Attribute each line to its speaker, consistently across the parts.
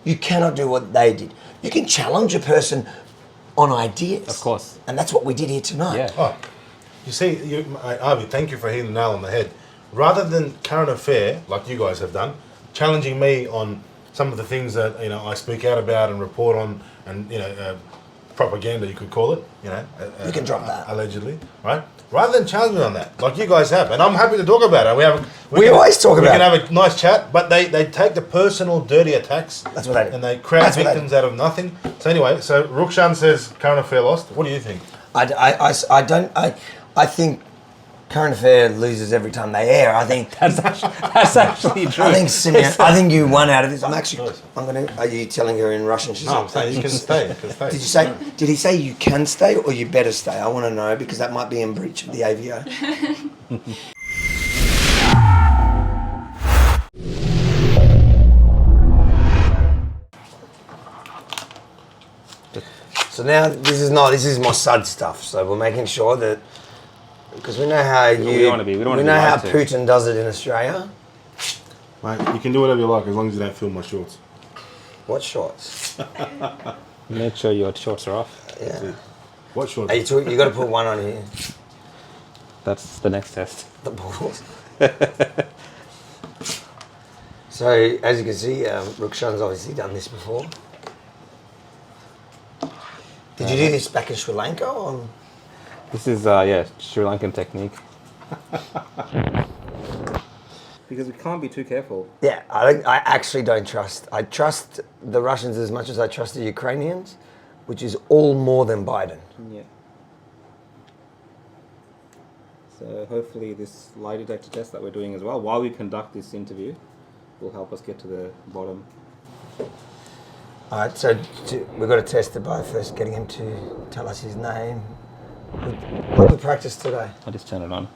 Speaker 1: You cannot do what they did. You can challenge a person on ideas.
Speaker 2: Of course.
Speaker 1: And that's what we did here tonight.
Speaker 2: Yeah.
Speaker 3: Oh, you see, Avi, thank you for hitting the nail on the head. Rather than current affair, like you guys have done, challenging me on some of the things that I speak out about and report on, and propaganda, you could call it.
Speaker 1: You can drop that.
Speaker 3: Allegedly, right? Rather than challenge me on that, like you guys have, and I'm happy to talk about it.
Speaker 1: We always talk about it.
Speaker 3: We can have a nice chat, but they take the personal, dirty attacks.
Speaker 1: That's what they do.
Speaker 3: And they crowd victims out of nothing. So anyway, so Rukshan says current affair lost. What do you think?
Speaker 1: I think current affair loses every time they air. I think
Speaker 2: That's actually true.
Speaker 1: I think Simeon, I think you won out of this. Are you telling her in Russian? She's
Speaker 3: No, I'm saying you can stay.
Speaker 1: Did he say you can stay or you better stay? I want to know because that might be in breach of the AVO. So now this is Mossad stuff. So we're making sure that because we know how how Putin does it in Australia.
Speaker 3: Mate, you can do whatever you like as long as you don't film my shorts.
Speaker 1: What shorts?
Speaker 2: Make sure your shorts are off.
Speaker 1: Yeah.
Speaker 3: What shorts?
Speaker 1: You got to put one on here.
Speaker 2: That's the next test.
Speaker 1: The balls. So as you can see, Rukshan's obviously done this before. Did you do this back in Sri Lanka? Or?
Speaker 2: This is Sri Lankan technique. Because we can't be too careful.
Speaker 1: Yeah, I actually don't trust. I trust the Russians as much as I trust the Ukrainians, which is all more than Biden.
Speaker 2: Yeah. So hopefully this lie detector test that we're doing as well, while we conduct this interview, will help us get to the bottom.
Speaker 1: All right, so we've got to test it by first getting him to tell us his name. What did we practice today?
Speaker 2: I'll just turn it on.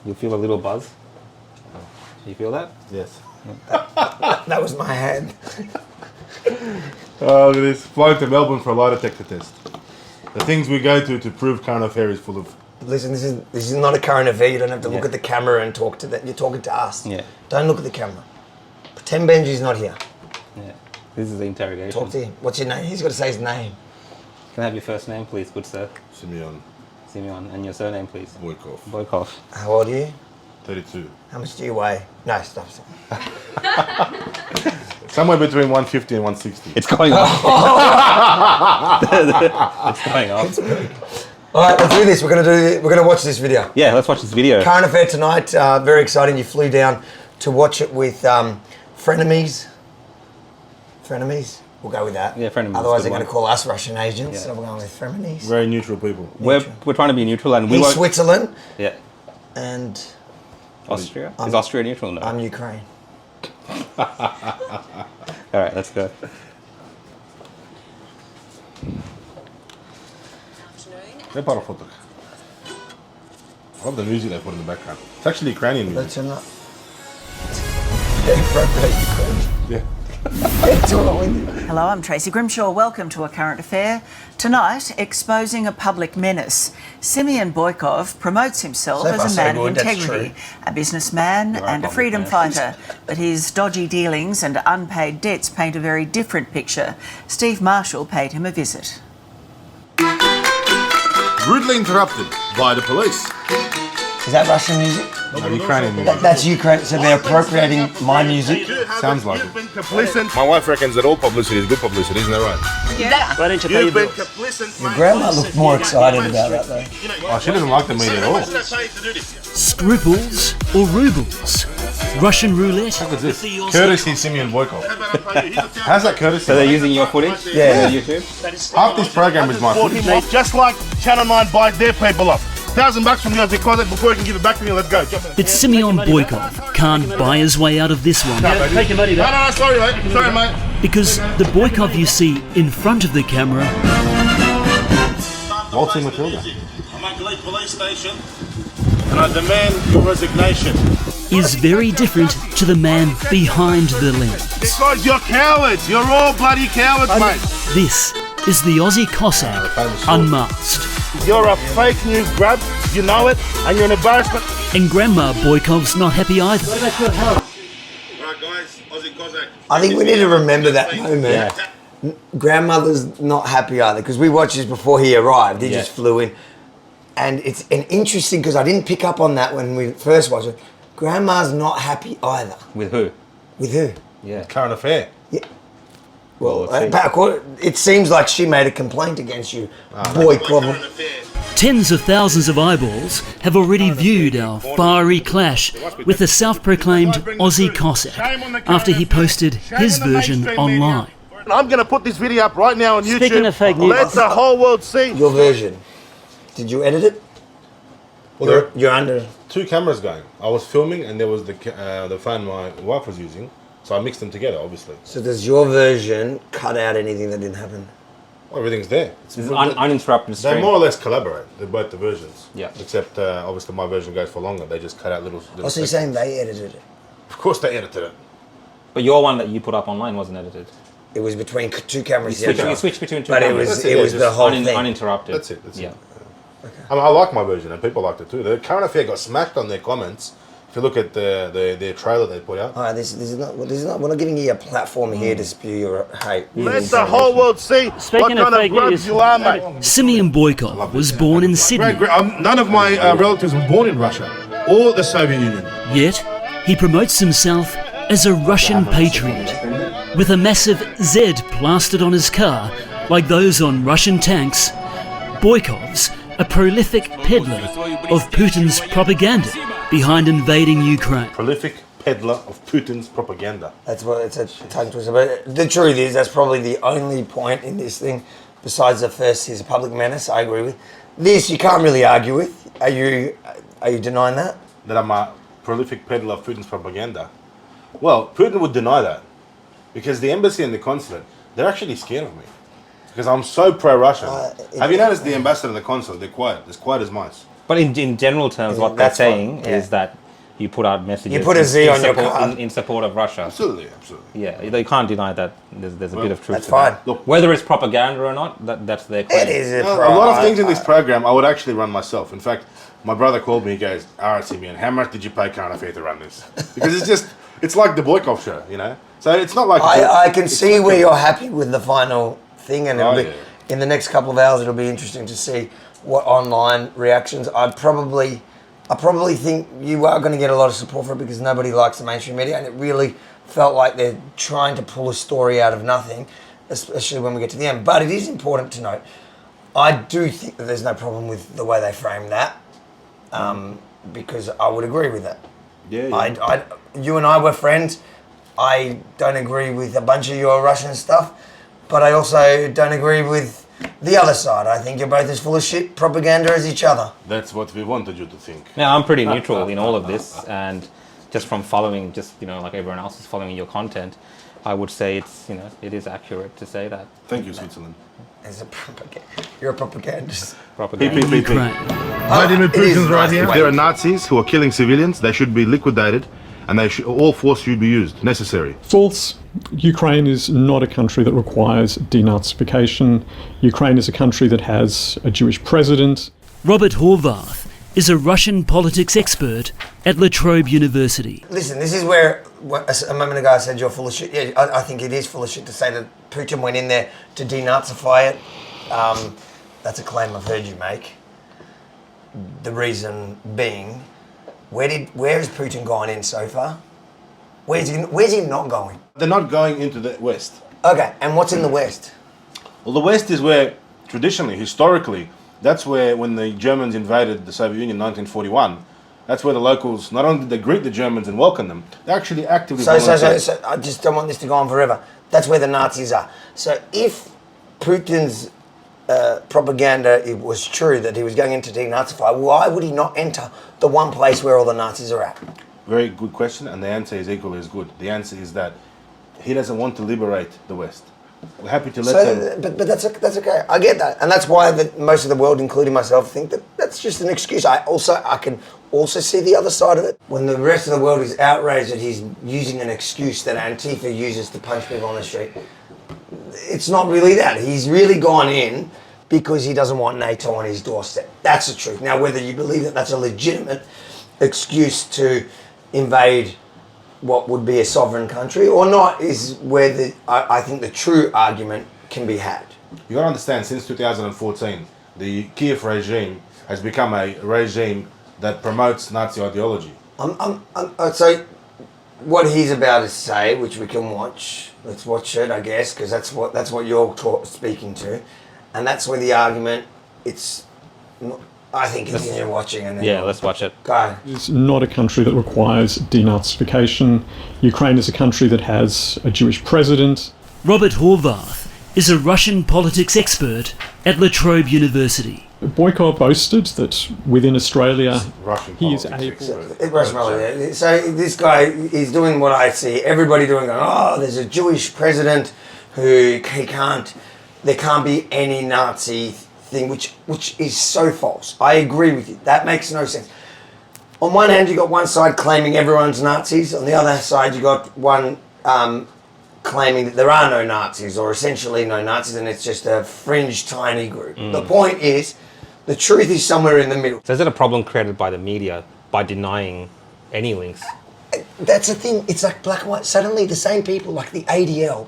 Speaker 2: You'll feel a little buzz. You feel that?
Speaker 3: Yes.
Speaker 1: That was my hand.
Speaker 3: Oh, look at this. Flying to Melbourne for a lie detector test. The things we go to prove current affair is full of...
Speaker 1: Listen, this is not a current affair. You don't have to look at the camera and talk to them. You're talking to us.
Speaker 2: Yeah.
Speaker 1: Don't look at the camera. Pretend Benji's not here.
Speaker 2: Yeah. This is the interrogation.
Speaker 1: Talk to him. What's your name? He's got to say his name.
Speaker 2: Can I have your first name, please, good sir?
Speaker 3: Simeon
Speaker 2: Simeon. And your surname, please?
Speaker 3: Boykov.
Speaker 2: Boykov.
Speaker 1: How old are you?
Speaker 3: 32.
Speaker 1: How much do you weigh? No, stop.
Speaker 3: Somewhere between 150 and 160.
Speaker 2: It's going up. It's going up.
Speaker 1: All right, let's do this. We're gonna watch this video.
Speaker 2: Yeah, let's watch this video.
Speaker 1: Current affair tonight. Very exciting. You flew down to watch it with frenemies. Frenemies. We'll go with that.
Speaker 2: Yeah, frenemies.
Speaker 1: Otherwise, they're going to call us Russian agents. So we're going with frenemies.
Speaker 3: Very neutral people.
Speaker 2: We're trying to be neutral, and
Speaker 1: He's Switzerland.
Speaker 2: Yeah.
Speaker 1: And
Speaker 2: Austria. Is Austria neutral? No.
Speaker 1: I'm Ukraine.
Speaker 2: All right, let's go.
Speaker 3: I love the music they put in the background. It's actually Ukrainian music.
Speaker 1: Let's not. Yeah.
Speaker 4: Hello, I'm Tracy Grimshaw. Welcome to A Current Affair. Tonight, exposing a public menace. Simeon Boykov promotes himself as a man of integrity, a businessman and a freedom fighter. But his dodgy dealings and unpaid debts paint a very different picture. Steve Marshall paid him a visit.
Speaker 5: Rudely interrupted by the police.
Speaker 1: Is that Russian music?
Speaker 3: No, Ukrainian music.
Speaker 1: That's Ukraine, so they're appropriating my music.
Speaker 3: Sounds like it. My wife reckons that all publicity is good publicity, isn't that right?
Speaker 4: Yeah.
Speaker 6: Why don't you pay your bills?
Speaker 1: Your grandma looked more excited about that though.
Speaker 3: Oh, she doesn't like the media at all.
Speaker 6: Scruples or rubles? Russian roulette?
Speaker 3: Look at this. Courtesy Simeon Boykov. How's that courtesy?
Speaker 2: So they're using your footage?
Speaker 1: Yeah.
Speaker 2: On YouTube?
Speaker 3: Half this program is my footage.
Speaker 5: Just like Channel 9 buys their people off. $1,000 from you as a deposit before you can give it back to me. Let's go.
Speaker 6: But Simeon Boykov can't buy his way out of this one.
Speaker 5: Take your money back. No, sorry, mate. Sorry, mate.
Speaker 6: Because the Boykov you see in front of the camera
Speaker 3: Waltzing Matilda.
Speaker 5: I'm at Gleek Police Station and I demand your resignation.
Speaker 6: is very different to the man behind the lens.
Speaker 5: Because you're cowards. You're all bloody cowards, mate.
Speaker 6: This is the Aussie Cossack unmasked.
Speaker 5: You're a fake news grab. You know it, and you're an embarrassment.
Speaker 6: And Grandma Boykov's not happy either.
Speaker 5: Right,
Speaker 1: I think we need to remember that moment.
Speaker 2: Yeah.
Speaker 1: Grandmother's not happy either because we watched this before he arrived. He just flew in. And it's an interesting because I didn't pick up on that when we first watched it. Grandma's not happy either.
Speaker 2: With who?
Speaker 1: With who?
Speaker 2: Yeah.
Speaker 3: Current affair.
Speaker 1: Yeah.
Speaker 2: Well,
Speaker 1: It seems like she made a complaint against you, boy Clover.
Speaker 6: Tens of thousands of eyeballs have already viewed our fiery clash with the self-proclaimed Aussie Cossack after he posted his version online.
Speaker 5: I'm going to put this video up right now on YouTube.
Speaker 6: Speaking of fake news,
Speaker 5: Let the whole world see.
Speaker 1: Your version. Did you edit it?
Speaker 3: Well,
Speaker 1: You're under.
Speaker 3: 2 cameras going. I was filming, and there was the phone my wife was using, so I mixed them together, obviously.
Speaker 1: So does your version cut out anything that didn't happen?
Speaker 3: Well, everything's there.
Speaker 2: This is uninterrupted stream.
Speaker 3: They more or less collaborate. They're both the versions.
Speaker 2: Yeah.
Speaker 3: Except obviously my version goes for longer. They just cut out little.
Speaker 1: Oh, so you're saying they edited it?
Speaker 3: Of course they edited it.
Speaker 2: But your one that you put up online wasn't edited.
Speaker 1: It was between 2 cameras.
Speaker 2: You switched between 2
Speaker 1: but
Speaker 2: cameras.
Speaker 1: it was the whole thing.
Speaker 2: Uninterrupted.
Speaker 3: That's it. That's
Speaker 2: yeah.
Speaker 3: it. I mean, I like my version, and people liked it too. The Current Affair got smacked on their comments. If you look at their trailer they put out.
Speaker 1: All right, this is not. We're not giving you a platform here to spew your hate.
Speaker 5: Let the whole world see
Speaker 6: Speaking
Speaker 5: what
Speaker 6: of
Speaker 5: kind of
Speaker 6: fake
Speaker 5: grubs
Speaker 6: news,
Speaker 5: you are, mate.
Speaker 6: Simeon Boykov was born in Sydney,
Speaker 5: None of my relatives were born in Russia or the Soviet Union.
Speaker 6: yet he promotes himself as a Russian patriot, with a massive Z plastered on his car like those on Russian tanks. Boykov's a prolific peddler of Putin's propaganda behind invading Ukraine.
Speaker 3: Prolific peddler of Putin's propaganda.
Speaker 1: That's what it's a tongue twister. But the truth is, that's probably the only point in this thing, besides the first, he's a public menace. I agree with this. You can't really argue with. Are you denying that?
Speaker 3: That I'm a prolific peddler of Putin's propaganda. Well, Putin would deny that because the embassy and the consulate, they're actually scared of me because I'm so pro-Russian. Have you noticed the ambassador and the consulate? They're quiet. They're quiet as mice.
Speaker 2: But in general terms, what they're saying is that you put out messages.
Speaker 1: You put a Z on your card.
Speaker 2: in support of Russia.
Speaker 3: Absolutely.
Speaker 2: Yeah, they can't deny that. There's a bit of truth.
Speaker 1: That's
Speaker 2: to
Speaker 1: fine.
Speaker 2: that. Look, whether it's propaganda or not, that's their claim.
Speaker 1: It is
Speaker 3: A lot of things in this program I would actually run myself. In fact, my brother called me. He goes, "All right, Simeon, how much did you pay Current Affair to run this?" Because it's like the Boykov show, you know. So it's not like
Speaker 1: I can see where you're happy with the final thing, and it'll be,
Speaker 3: yeah.
Speaker 1: in the next couple of hours, it'll be interesting to see what online reactions. I probably think you are going to get a lot of support for it because nobody likes the mainstream media, and it really felt like they're trying to pull a story out of nothing, especially when we get to the end. But it is important to note, I do think that there's no problem with the way they frame that, because I would agree with that.
Speaker 3: Yeah.
Speaker 1: You and I were friends. I don't agree with a bunch of your Russian stuff, but I also don't agree with the other side. I think you're both as full of shit propaganda as each other.
Speaker 3: That's what we wanted you to think.
Speaker 2: Now, I'm pretty neutral in all of this, and just from following, like everyone else is following your content, I would say it is accurate to say that.
Speaker 3: Thank you, Switzerland.
Speaker 1: You're a propagandist.
Speaker 2: Propaganda.
Speaker 6: Ukraine.
Speaker 5: Vladimir
Speaker 1: It is
Speaker 5: Putin's right
Speaker 1: nice.
Speaker 5: here.
Speaker 3: If there are Nazis who are killing civilians, they should be liquidated, and all force should be used. Necessary.
Speaker 7: False. Ukraine is not a country that requires denazification. Ukraine is a country that has a Jewish president.
Speaker 6: Robert Horvath is a Russian politics expert at La Trobe University.
Speaker 1: Listen, this is where a moment ago I said you're full of shit. Yeah, I think it is full of shit to say that Putin went in there to denazify it. That's a claim I've heard you make. The reason being, where has Putin gone in so far? Where's he not going?
Speaker 3: They're not going into the West.
Speaker 1: Okay, and what's in the West?
Speaker 3: Well, the West is where, traditionally, historically, that's where when the Germans invaded the Soviet Union in 1941, that's where the locals, not only did they greet the Germans and welcome them, they actually actively volunteered.
Speaker 1: So I just don't want this to go on forever. That's where the Nazis are. So if Putin's propaganda, it was true that he was going in to denazify, why would he not enter the one place where all the Nazis are at?
Speaker 3: Very good question, and the answer is equally as good. The answer is that he doesn't want to liberate the West. We're happy to let them...
Speaker 1: But that's okay. I get that. And that's why most of the world, including myself, think that that's just an excuse. I can also see the other side of it. When the rest of the world is outraged that he's using an excuse that Antifa uses to punch people on the street, it's not really that. He's really gone in because he doesn't want NATO on his doorstep. That's the truth. Now, whether you believe that that's a legitimate excuse to invade what would be a sovereign country or not is where I think the true argument can be had.
Speaker 3: You got to understand, since 2014, the Kiev regime has become a regime that promotes Nazi ideology.
Speaker 1: So what he's about to say, which we can watch, let's watch it, I guess, because that's what you're speaking to, and that's where the argument. I think continue watching and then
Speaker 2: let's watch it.
Speaker 1: Go.
Speaker 7: It's not a country that requires denazification. Ukraine is a country that has a Jewish president.
Speaker 6: Robert Horvath is a Russian politics expert at La Trobe University.
Speaker 7: Boykov boasted that within Australia, he is able...
Speaker 1: So this guy, he's doing what I see everybody doing. There's a Jewish president who there can't be any Nazi thing, which is so false. I agree with you. That makes no sense. On one hand, you got one side claiming everyone's Nazis. On the other side, you got one claiming that there are no Nazis, or essentially no Nazis, and it's just a fringe, tiny group. The point is, the truth is somewhere in the middle.
Speaker 2: So is it a problem created by the media by denying any links?
Speaker 1: That's the thing. It's like black and white. Suddenly, the same people, like the ADL,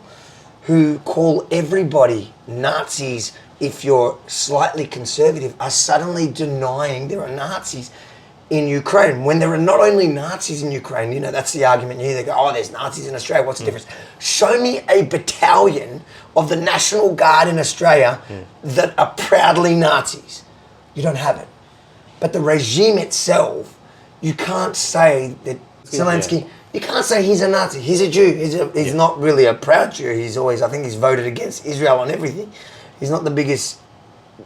Speaker 1: who call everybody Nazis if you're slightly conservative, are suddenly denying there are Nazis in Ukraine, when there are not only Nazis in Ukraine. That's the argument you hear. They go, there's Nazis in Australia, what's the difference? Show me a battalion of the National Guard in Australia that are proudly Nazis. You don't have it. But the regime itself, you can't say that Zelensky, you can't say he's a Nazi. He's a Jew. He's not really a proud Jew. I think he's voted against Israel on everything. He's not the biggest,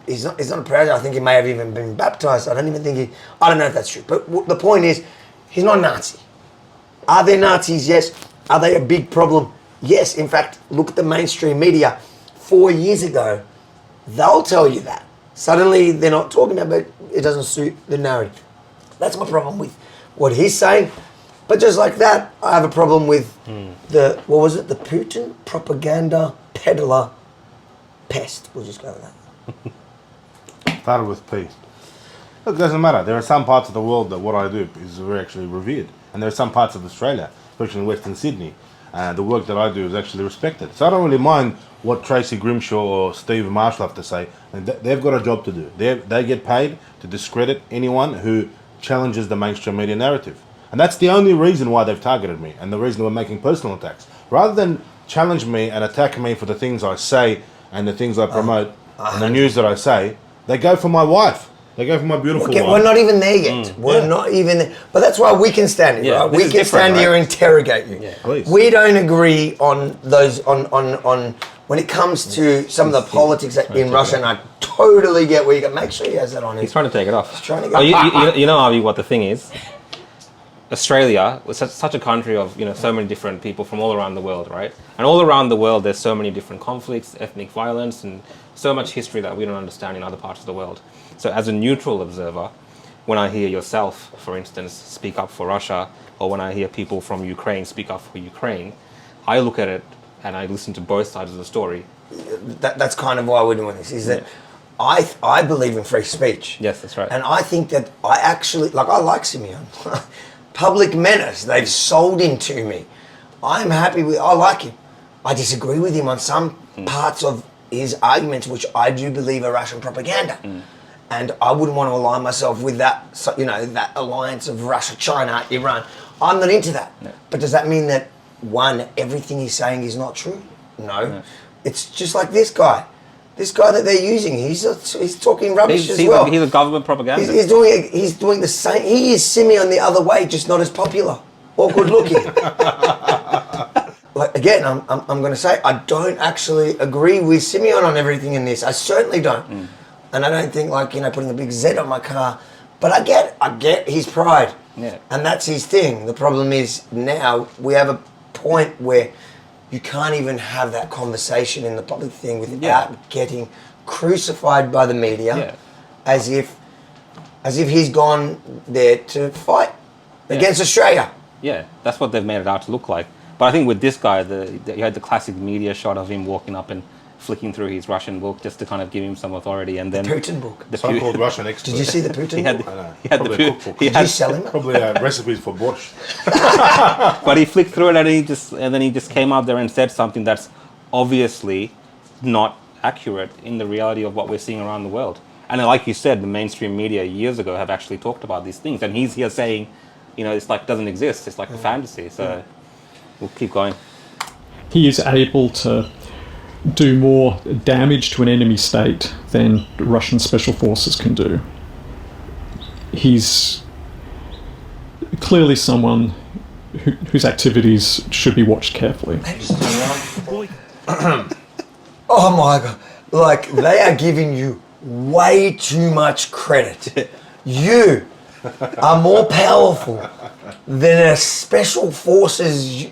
Speaker 1: he's not a proud Jew. I think he may have even been baptized. I don't know if that's true. But the point is, he's not a Nazi. Are there Nazis? Yes. Are they a big problem? Yes. In fact, look at the mainstream media. 4 years ago, they'll tell you that. Suddenly, they're not talking about it, but it doesn't suit the narrative. That's my problem with what he's saying. But just like that, I have a problem with the Putin propaganda peddler pest. We'll just go with that.
Speaker 3: Started with P. Look, it doesn't matter. There are some parts of the world that what I do is very actually revered. And there are some parts of Australia, especially in Western Sydney, the work that I do is actually respected. So I don't really mind what Tracy Grimshaw or Steve Marshall have to say. And they've got a job to do. They get paid to discredit anyone who challenges the mainstream media narrative. And that's the only reason why they've targeted me, and the reason we're making personal attacks. Rather than challenge me and attack me for the things I say and the things I promote and the news that I say, they go for my wife. They go for my beautiful wife.
Speaker 1: We're not even there yet. We're not even there. But that's why we can stand here, right? We can stand here and interrogate you.
Speaker 2: Yeah,
Speaker 3: please.
Speaker 1: We don't agree on those, on when it comes to some of the politics in Russia, and I totally get where you go. Make sure he has that on him.
Speaker 2: He's trying to take it off.
Speaker 1: He's trying to get
Speaker 2: you know, Avi, what the thing is? Australia was such a country of so many different people from all around the world, right? And all around the world, there's so many different conflicts, ethnic violence, and so much history that we don't understand in other parts of the world. So, as a neutral observer, when I hear yourself, for instance, speak up for Russia, or when I hear people from Ukraine speak up for Ukraine, I look at it and I listen to both sides of the story.
Speaker 1: That's kind of why we're doing this. Is that I believe in free speech.
Speaker 2: Yes, that's right.
Speaker 1: And I think that I like Simeon. Public menace. They've sold him to me. I like him. I disagree with him on some parts of his arguments, which I do believe are Russian propaganda. And I wouldn't want to align myself with that, that alliance of Russia, China, Iran. I'm not into that. No. But does that mean that, everything he's saying is not true? No. It's just like this guy. This guy that they're using, he's talking rubbish as well.
Speaker 2: He's a government propaganda.
Speaker 1: He's doing the same. He is Simeon the other way, just not as popular or good looking. Again, I'm going to say I don't actually agree with Simeon on everything in this. I certainly don't, and I don't think putting a big Z on my car. But I get his pride, and that's his thing. The problem is now we have a point where you can't even have that conversation in the public thing without getting crucified by the media, as if he's gone there to fight against Australia.
Speaker 2: Yeah, that's what they've made it out to look like. But I think with this guy, you had the classic media shot of him walking up and flicking through his Russian book just to kind of give him some authority, and then
Speaker 1: The Putin book.
Speaker 2: the
Speaker 3: So-called Russian expert.
Speaker 1: Did you see the Putin
Speaker 2: he had
Speaker 1: book?
Speaker 3: I know.
Speaker 2: he had the
Speaker 3: Probably a
Speaker 2: Pu-
Speaker 3: cookbook.
Speaker 2: he
Speaker 1: Did
Speaker 2: had
Speaker 1: you sell him?
Speaker 3: Probably recipes for borscht.
Speaker 2: But he flicked through it, and then he just came out there and said something that's obviously not accurate in the reality of what we're seeing around the world. And like you said, the mainstream media years ago have actually talked about these things, and he's here saying, it's like doesn't exist. It's like a fantasy. So we'll keep going.
Speaker 7: He is able to do more damage to an enemy state than Russian special forces can do. He's clearly someone whose activities should be watched carefully.
Speaker 1: Oh my God. Like, they are giving you way too much credit. You are more powerful than a special forces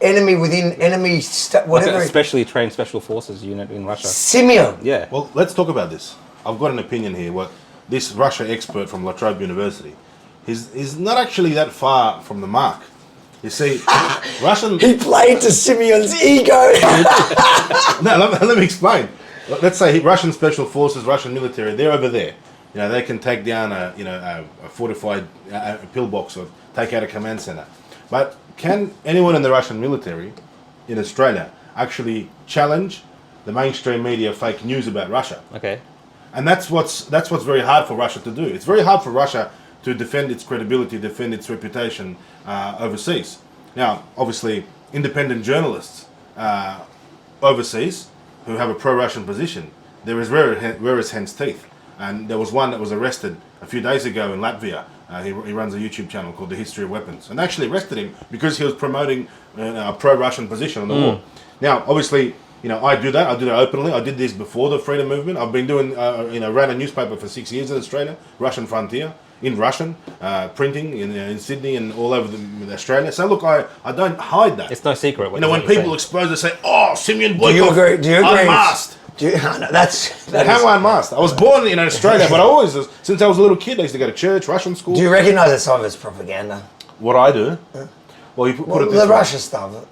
Speaker 1: enemy within enemy, whatever.
Speaker 2: Like a specially trained special forces unit in Russia.
Speaker 1: Simeon.
Speaker 2: Yeah.
Speaker 3: Well, let's talk about this. I've got an opinion here. What this Russia expert from La Trobe University is not actually that far from the mark. You see, Russian...
Speaker 1: He played to Simeon's ego.
Speaker 3: No, let me explain. Let's say Russian special forces, Russian military, they're over there. They can take down a fortified pillbox or take out a command center. But can anyone in the Russian military in Australia actually challenge the mainstream media fake news about Russia?
Speaker 2: Okay.
Speaker 3: And that's what's very hard for Russia to do. It's very hard for Russia to defend its credibility, defend its reputation overseas. Now, obviously, independent journalists overseas who have a pro-Russian position, there is rare as hen's teeth. And there was one that was arrested a few days ago in Latvia. He runs a YouTube channel called The History of Weapons, and they actually arrested him because he was promoting a pro-Russian position on the war. Now, obviously, I do that. I do that openly. I did this before the freedom movement. I've been doing, ran a newspaper for 6 years in Australia, Russian Frontier, in Russian, printing in Sydney and all over Australia. So look, I don't hide that.
Speaker 2: It's no secret.
Speaker 3: When people expose it, say, "Oh, Simeon Boykov,
Speaker 1: Do you agree?
Speaker 3: unmasked."
Speaker 1: No, that's
Speaker 3: How I unmasked? I was born in Australia, but I always, since I was a little kid, I used to go to church, Russian school.
Speaker 1: Do you recognise that some of it's propaganda?
Speaker 3: What I do? Well, you put it this
Speaker 1: The
Speaker 3: way.
Speaker 1: Russia stuff.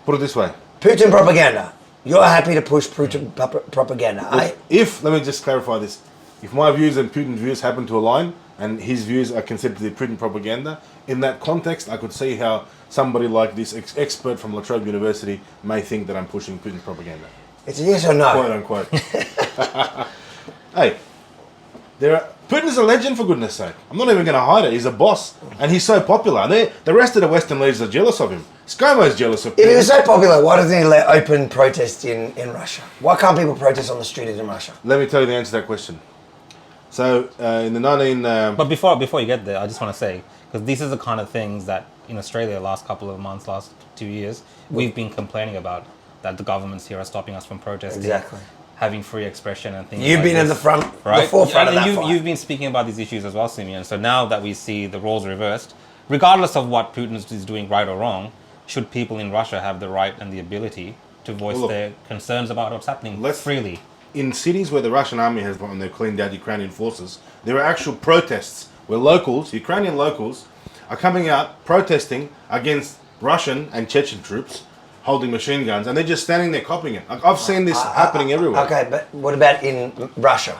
Speaker 3: Put it this way.
Speaker 1: Putin propaganda. You're happy to push Putin propaganda.
Speaker 3: Let me just clarify this. If my views and Putin's views happen to align, and his views are considered to be Putin propaganda, in that context, I could see how somebody like this expert from La Trobe University may think that I'm pushing Putin propaganda.
Speaker 1: It's a yes or no.
Speaker 3: Quote unquote. Hey, Putin's a legend, for goodness sake. I'm not even going to hide it. He's a boss, and he's so popular. The rest of the Western leaders are jealous of him. ScoMo's jealous of Putin.
Speaker 1: If he was so popular, why doesn't he let open protest in Russia? Why can't people protest on the street in Russia?
Speaker 3: Let me tell you the answer to that question. So, in the
Speaker 2: But before you get there, I just want to say, because these are the kind of things that in Australia, last couple of months, last 2 years, we've been complaining about, that the governments here are stopping us from protesting,
Speaker 1: Exactly.
Speaker 2: having free expression and things.
Speaker 1: You've
Speaker 2: like
Speaker 1: been
Speaker 2: this,
Speaker 1: in the front,
Speaker 2: right?
Speaker 1: the forefront of that fight.
Speaker 2: You've been speaking about these issues as well, Simeon. So now that we see the roles reversed, regardless of what Putin is doing right or wrong, should people in Russia have the right and the ability to voice their concerns about what's happening freely?
Speaker 3: In cities where the Russian army has they've cleaned out Ukrainian forces, there are actual protests where locals, Ukrainian locals, are coming out protesting against Russian and Chechen troops holding machine guns, and they're just standing there copying it. I've seen this happening everywhere.
Speaker 1: Okay, but what about in Russia?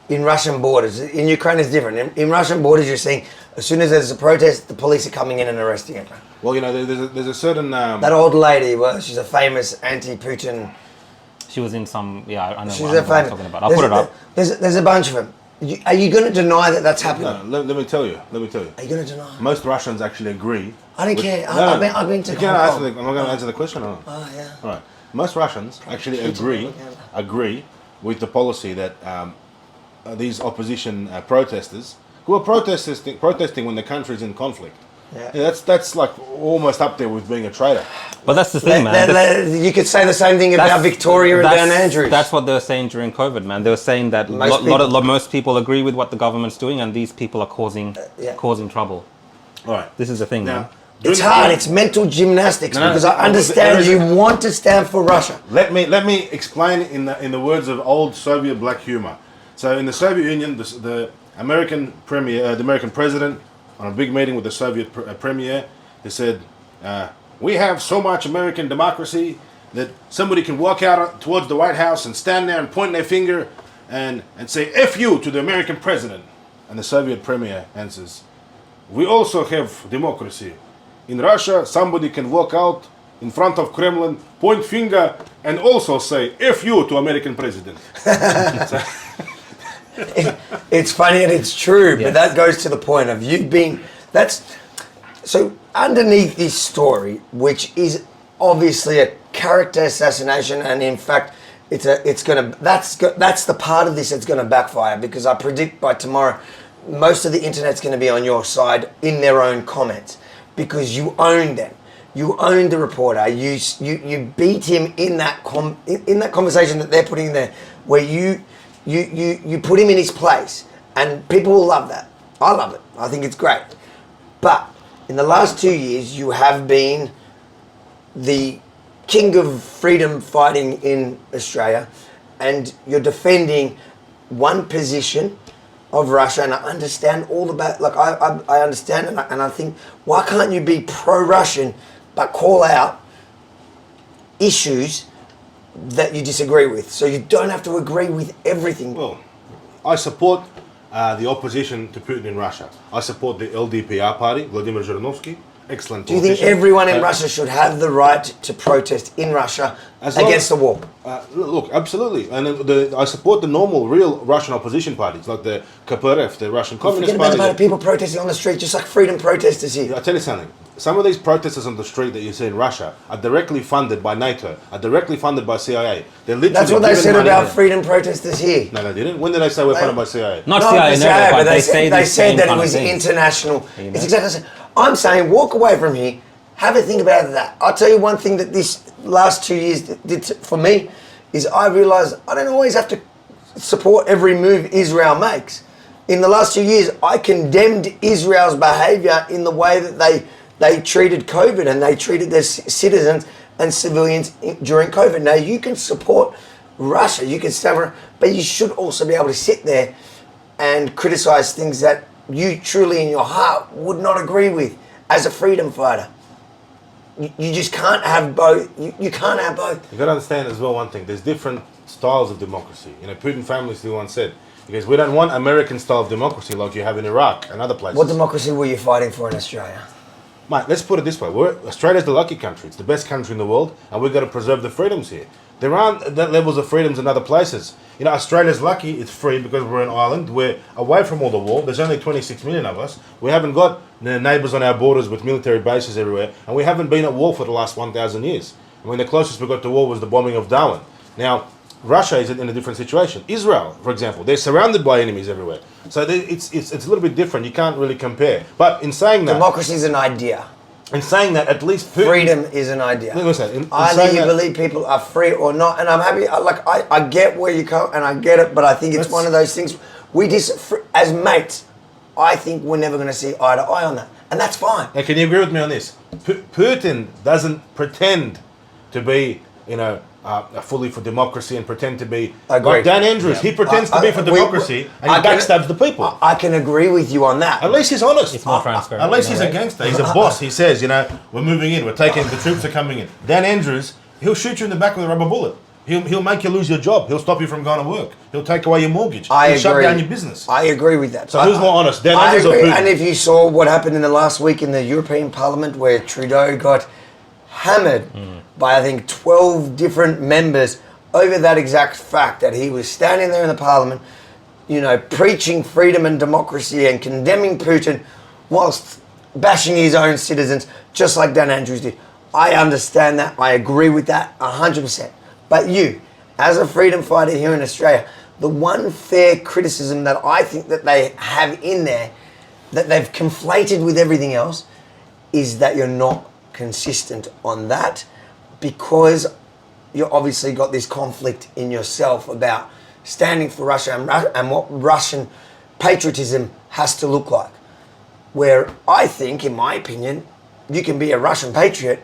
Speaker 1: In Russian borders? In Ukraine it's different. In Russian borders you're seeing, as soon as there's a protest, the police are coming in and arresting everyone.
Speaker 3: Well, there's a certain...
Speaker 1: that old lady, she's a famous anti-Putin...
Speaker 2: She was in some... Yeah, I know
Speaker 1: She's
Speaker 2: what I'm talking about. I'll put it up.
Speaker 1: There's a bunch of them. Are you going to deny that that's happening?
Speaker 3: No, let me tell you.
Speaker 1: Are you going to deny?
Speaker 3: Most Russians actually agree.
Speaker 1: I don't care. I've been to Hong Kong.
Speaker 3: Am I going to answer the question or not?
Speaker 1: Oh, yeah.
Speaker 3: All right. Most Russians actually agree with the policy that these opposition protesters, who are protesting when the country is in conflict. Yeah, that's like almost up there with being a traitor.
Speaker 2: But that's the thing, man.
Speaker 1: You could say the same thing about Victoria and Dan Andrews.
Speaker 2: That's what they were saying during COVID, man. They were saying that most people agree with what the government's doing, and these people are causing trouble.
Speaker 3: All right.
Speaker 2: This is the thing, man.
Speaker 1: It's hard. It's mental gymnastics because I understand you want to stand for Russia.
Speaker 3: Let me explain in the words of old Soviet black humor. So in the Soviet Union, the American premier, the American president, on a big meeting with the Soviet premier, he said, we have so much American democracy that somebody can walk out towards the White House and stand there and point their finger and say F you to the American president. And the Soviet premier answers, we also have democracy. In Russia, somebody can walk out in front of Kremlin, point finger, and also say F you to American president.
Speaker 1: It's funny and it's true, but that goes to the point of you being, so underneath this story, which is obviously a character assassination, and in fact, that's the part of this that's going to backfire, because I predict by tomorrow, most of the internet's going to be on your side in their own comments, because you own them. You owned the reporter. You beat him in that conversation that they're putting there, where you put him in his place, and people will love that. I love it. I think it's great. But in the last 2 years, you have been the king of freedom fighting in Australia, and you're defending one position of Russia, and I understand all about. Like I understand, and I think, why can't you be pro-Russian but call out issues that you disagree with, so you don't have to agree with everything?
Speaker 3: Well, I support the opposition to Putin in Russia. I support the LDPR party, Vladimir Zhirinovsky. Excellent
Speaker 1: politician.
Speaker 3: Do
Speaker 1: you think everyone in Russia should have the right to protest in Russia against the war?
Speaker 3: Look, absolutely. And I support the normal, real Russian opposition parties, like the KPRF, the Russian Communist Party.
Speaker 1: Forget about people protesting on the street, just like freedom protesters here.
Speaker 3: I'll tell you something. Some of these protesters on the street that you see in Russia are directly funded by NATO, are directly funded by CIA. They're literally
Speaker 1: That's what they said about freedom protesters here.
Speaker 3: No, they didn't. When did they say we're funded by CIA?
Speaker 2: Not CIA,
Speaker 1: but they said that it was international. It's exactly the same. I'm saying walk away from here, have a think about that. I'll tell you one thing that this last 2 years did for me is I realised I don't always have to support every move Israel makes. In the last 2 years, I condemned Israel's behaviour in the way that they treated COVID, and they treated their citizens and civilians during COVID. Now, you can support Russia, you can stand, but you should also be able to sit there and criticise things that you truly in your heart would not agree with as a freedom fighter. You just can't have both. You can't have both.
Speaker 3: You've got to understand as well one thing. There's different styles of democracy. You know, Putin famously once said, because we don't want American style of democracy like you have in Iraq and other places.
Speaker 1: What democracy were you fighting for in Australia?
Speaker 3: Mate, let's put it this way. Australia's the lucky country. It's the best country in the world, and we've got to preserve the freedoms here. There aren't that levels of freedoms in other places. You know, Australia's lucky, it's free because we're an island. We're away from all the war. There's only 26 million of us. We haven't got neighbours on our borders with military bases everywhere, and we haven't been at war for the last 1,000 years. I mean, the closest we got to war was the bombing of Darwin. Now, Russia is in a different situation. Israel, for example, they're surrounded by enemies everywhere. So it's a little bit different. You can't really compare. But in saying that...
Speaker 1: Democracy is an idea.
Speaker 3: In saying that, at least Putin,
Speaker 1: freedom is an idea.
Speaker 3: Listen,
Speaker 1: either you believe people are free or not, and I'm happy. I get where you come, and I get it, but I think it's one of those things as mates. I think we're never going to see eye to eye on that, and that's fine.
Speaker 3: Now, can you agree with me on this? Putin doesn't pretend to be, fully for democracy and pretend to be like Dan Andrews. Yeah. He pretends to be for democracy and he backstabs the people.
Speaker 1: I can agree with you on that.
Speaker 3: At least he's honest.
Speaker 2: It's more transparent.
Speaker 3: At least he's a gangster. He's a boss. He says, we're moving in. We're taking, the troops are coming in. Dan Andrews, he'll shoot you in the back with a rubber bullet. He'll make you lose your job. He'll stop you from going to work. He'll take away your mortgage. He'll shut down your business.
Speaker 1: I agree with that.
Speaker 3: So who's more honest, Dan Andrews or Putin?
Speaker 1: And if you saw what happened in the last week in the European Parliament, where Trudeau got hammered by, I think, 12 different members over that exact fact that he was standing there in the Parliament, preaching freedom and democracy and condemning Putin whilst bashing his own citizens, just like Dan Andrews did. I understand that. I agree with that 100%. But you, as a freedom fighter here in Australia, the one fair criticism that I think that they have in there, that they've conflated with everything else, is that you're not consistent on that, because you've obviously got this conflict in yourself about standing for Russia and what Russian patriotism has to look like. Where I think, in my opinion, you can be a Russian patriot,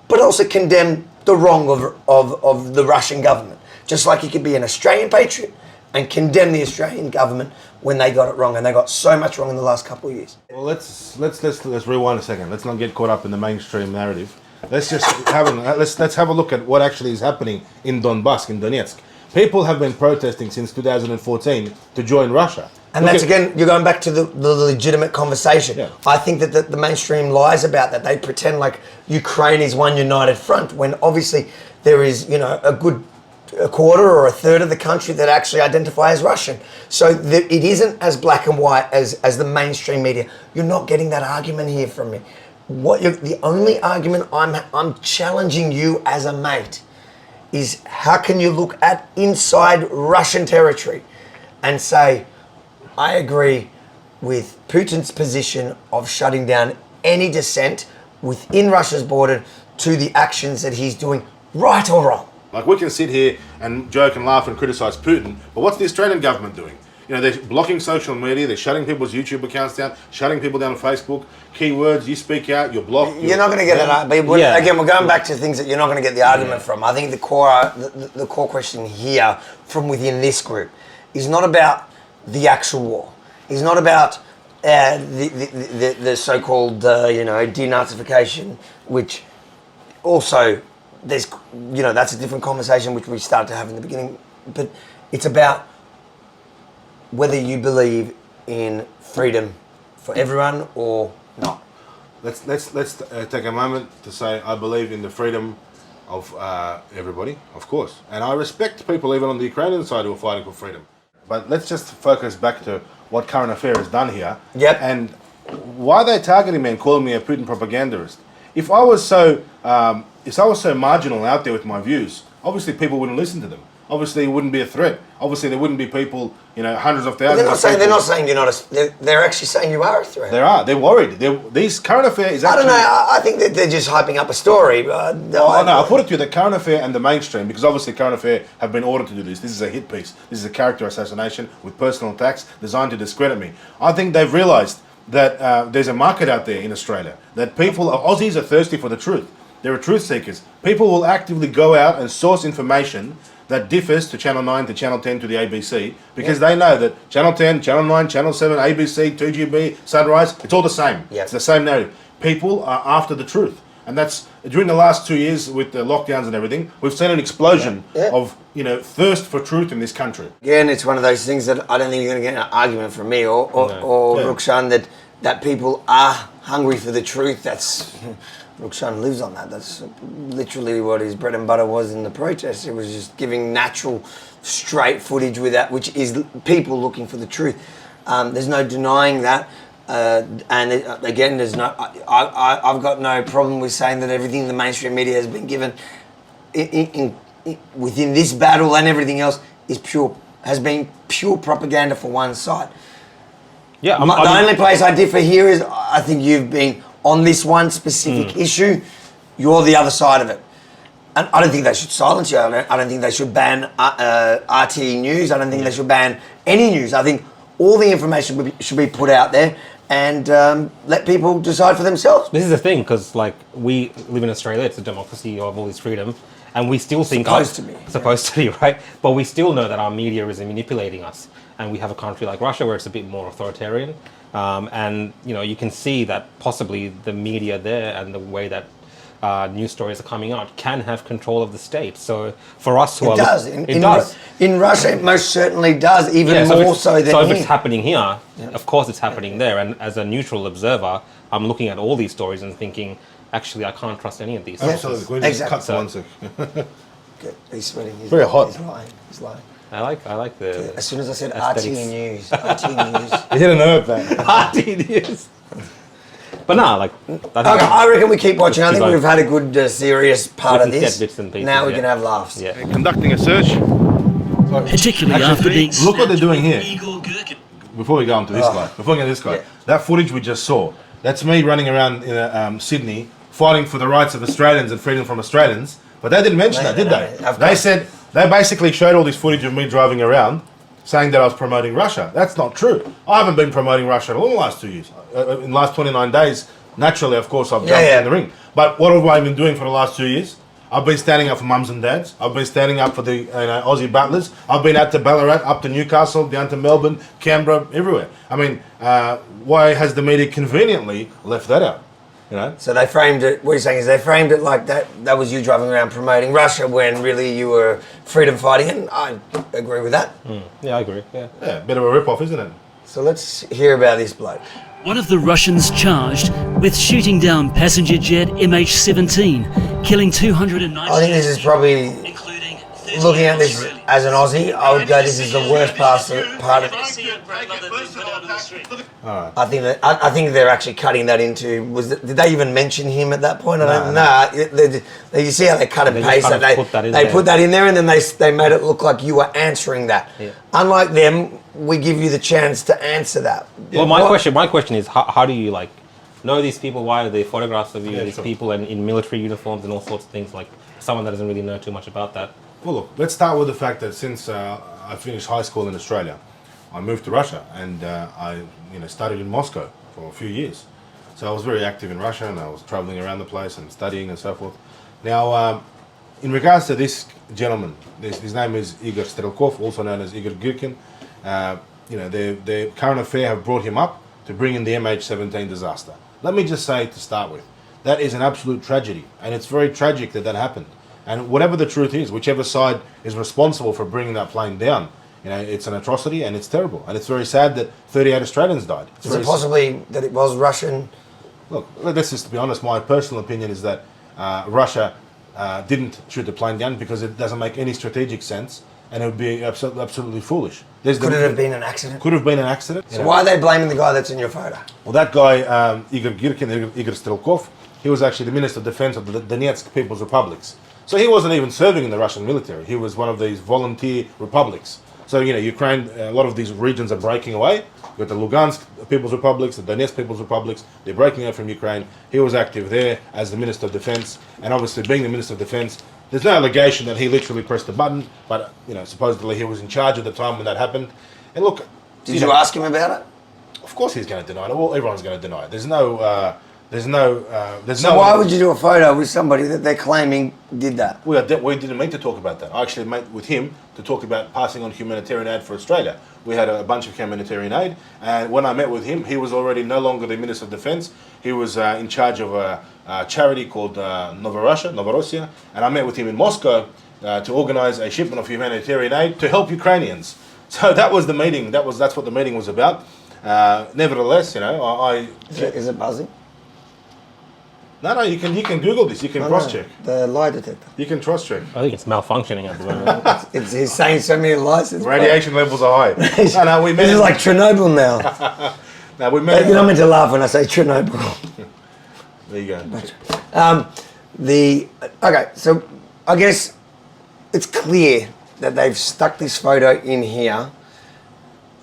Speaker 1: but also condemn the wrong of the Russian government. Just like you could be an Australian patriot and condemn the Australian government when they got it wrong, and they got so much wrong in the last couple of years.
Speaker 3: Well, let's rewind a second. Let's not get caught up in the mainstream narrative. let's just let's have a look at what actually is happening in Donbass, in Donetsk. People have been protesting since 2014 to join Russia.
Speaker 1: And that's again, you're going back to the legitimate conversation.
Speaker 3: Yeah.
Speaker 1: I think that the mainstream lies about that. They pretend like Ukraine is one united front when obviously there is, a quarter or a third of the country that actually identify as Russian. So it isn't as black and white as the mainstream media. You're not getting that argument here from me. The only argument I'm challenging you as a mate is how can you look at inside Russian territory and say, I agree with Putin's position of shutting down any dissent within Russia's border to the actions that he's doing, right or wrong.
Speaker 3: Like, we can sit here and joke and laugh and criticise Putin, but what's the Australian government doing? They're blocking social media, they're shutting people's YouTube accounts down, shutting people down on Facebook. Keywords, you speak out, you're blocked.
Speaker 1: You're not going to get that. But again, we're going back to things that you're not going to get the argument from. I think the core question here from within this group is not about the actual war. It's not about the so-called denazification, which also there's that's a different conversation which we started to have in the beginning. But it's about whether you believe in freedom for everyone or not.
Speaker 3: Let's take a moment to say I believe in the freedom of everybody, of course, and I respect people even on the Ukrainian side who are fighting for freedom. But let's just focus back to what Current Affair has done here.
Speaker 1: Yep.
Speaker 3: And why they're targeting me and calling me a Putin propagandist. If I was so marginal out there with my views, obviously people wouldn't listen to them. Obviously, it wouldn't be a threat. Obviously, there wouldn't be people, hundreds of thousands.
Speaker 1: They're not saying you're not. They're actually saying you are a threat.
Speaker 3: They're worried. These Current Affair is actually.
Speaker 1: I don't know. I think that they're just hyping up a story.
Speaker 3: I'll put it to you: the Current Affair and the mainstream, because obviously Current Affair have been ordered to do this. This is a hit piece. This is a character assassination with personal attacks designed to discredit me. I think they've realised that there's a market out there in Australia. That Aussies are thirsty for the truth. There are truth seekers. People will actively go out and source information that differs to Channel 9, to Channel 10, to the ABC, because they know that Channel 10, Channel 9, Channel 7, ABC, 2GB, Sunrise, it's all the same.
Speaker 1: Yep.
Speaker 3: It's the same narrative. People are after the truth. And that's, during the last 2 years with the lockdowns and everything, we've seen an explosion of, thirst for truth in this country.
Speaker 1: Again, it's one of those things that I don't think you're going to get an argument from me or Rukshan that people are hungry for the truth. That's... Rukshan lives on that. That's literally what his bread and butter was in the protest. It was just giving natural, straight footage with that, which is people looking for the truth. There's no denying that. Again, there's no. I've got no problem with saying that everything the mainstream media has been given within this battle and everything else has been pure propaganda for one side.
Speaker 2: Yeah,
Speaker 1: the only place I differ here is I think you've been. On this one specific issue, you're the other side of it. And I don't think they should silence you. I don't think they should ban RTE News. I don't think they should ban any news. I think all the information should be put out there and let people decide for themselves.
Speaker 2: This is the thing, because we live in Australia, it's a democracy of all this freedom, and we still think... Supposed to be, right? But we still know that our media is manipulating us. And we have a country like Russia where it's a bit more authoritarian. And you can see that possibly the media there and the way that news stories are coming out can have control of the state. So for us who
Speaker 1: in Russia it most certainly does, even more so than
Speaker 2: so if
Speaker 1: here.
Speaker 2: it's happening here, of course it's happening there. And as a neutral observer, I'm looking at all these stories and thinking, actually I can't trust any of these.
Speaker 3: Absolutely.
Speaker 1: Exactly.
Speaker 3: Cut for 1 sec.
Speaker 1: He's sweating.
Speaker 3: Very hot.
Speaker 1: He's lying.
Speaker 2: I like the.
Speaker 1: As soon as I said
Speaker 2: aesthetics.
Speaker 1: RTE News, RTE News.
Speaker 3: You hit a nerve there.
Speaker 2: RTE News. But
Speaker 1: I reckon we keep watching. I think we've had a good serious part of this.
Speaker 2: Bits and pieces,
Speaker 1: now we can have laughs.
Speaker 2: Yeah.
Speaker 5: Conducting a search.
Speaker 6: Particularly after being...
Speaker 3: Look what they're doing here. Before we go on to this guy. That footage we just saw, that's me running around in Sydney fighting for the rights of Australians and freedom from Australians. But they didn't mention that, did they? They basically showed all this footage of me driving around saying that I was promoting Russia. That's not true. I haven't been promoting Russia at all in the last 2 years. In the last 29 days, naturally, of course, I've jumped in the ring. But what have I been doing for the last 2 years? I've been standing up for mums and dads. I've been standing up for the Aussie battlers. I've been out to Ballarat, up to Newcastle, down to Melbourne, Canberra, everywhere. I mean, why has the media conveniently left that out? You know.
Speaker 1: So they framed it. What you're saying is they framed it like that was you driving around promoting Russia when really you were freedom fighting, and I agree with that.
Speaker 2: Yeah, I agree. Yeah.
Speaker 3: Yeah, bit of a rip-off, isn't it?
Speaker 1: So let's hear about this bloke.
Speaker 6: One of the Russians charged with shooting down passenger jet MH17, killing 290.
Speaker 1: I think this is probably, looking at this as an Aussie, I would go, this is the worst part of I think they're actually cutting that into. Did they even mention him at that point? I don't know. You see how they cut and paste that? They put that in there, and then they made it look like you were answering that.
Speaker 2: Yeah.
Speaker 1: Unlike them, we give you the chance to answer that.
Speaker 2: Well, my question is, how do you know these people? Why are they photographs of you? These people in military uniforms and all sorts of things. Like someone that doesn't really know too much about that.
Speaker 3: Well, look, let's start with the fact that since I finished high school in Australia, I moved to Russia, and I studied in Moscow for a few years. So I was very active in Russia, and I was traveling around the place and studying and so forth. Now, in regards to this gentleman, his name is Igor Strelkov, also known as Igor Girkin. The current affair have brought him up to bring in the MH17 disaster. Let me just say to start with, that is an absolute tragedy, and it's very tragic that happened. And whatever the truth is, whichever side is responsible for bringing that plane down, it's an atrocity and it's terrible. And it's very sad that 38 Australians died.
Speaker 1: Is it possibly that it was Russian?
Speaker 3: Look, let's just be honest. My personal opinion is that Russia didn't shoot the plane down because it doesn't make any strategic sense, and it would be absolutely foolish.
Speaker 1: Could it have been an accident?
Speaker 3: Could have been an accident.
Speaker 1: So why are they blaming the guy that's in your photo?
Speaker 3: Well, that guy, Igor Girkin, Igor Strelkov, he was actually the Minister of Defense of the Donetsk People's Republics. So he wasn't even serving in the Russian military. He was one of these volunteer republics. So, Ukraine, a lot of these regions are breaking away. You've got the Lugansk People's Republics, the Donetsk People's Republics. They're breaking out from Ukraine. He was active there as the Minister of Defense. And obviously, being the Minister of Defense, there's no allegation that he literally pressed the button. But, supposedly he was in charge at the time when that happened. And look...
Speaker 1: Did you ask him about it?
Speaker 3: Of course he's going to deny it. Well, everyone's going to deny it. There's no...
Speaker 1: So why would you do a photo with somebody that they're claiming did that?
Speaker 3: We didn't mean to talk about that. I actually met with him to talk about passing on humanitarian aid for Australia. We had a bunch of humanitarian aid, and when I met with him, he was already no longer the Minister of Defense. He was in charge of a charity called Novorossiya, and I met with him in Moscow to organize a shipment of humanitarian aid to help Ukrainians. So that was the meeting. That's what the meeting was about. Nevertheless,
Speaker 1: Is it buzzing?
Speaker 3: No, you can Google this. You can cross-check.
Speaker 1: The lie detector.
Speaker 3: You can cross-check.
Speaker 2: I think it's malfunctioning at the moment.
Speaker 1: He's saying so many lies.
Speaker 3: Radiation levels are high. No, we met.
Speaker 1: This is like Chernobyl now.
Speaker 3: No, we met.
Speaker 1: You're not meant to laugh when I say Chernobyl.
Speaker 3: There you go.
Speaker 1: Okay, so I guess it's clear that they've stuck this photo in here,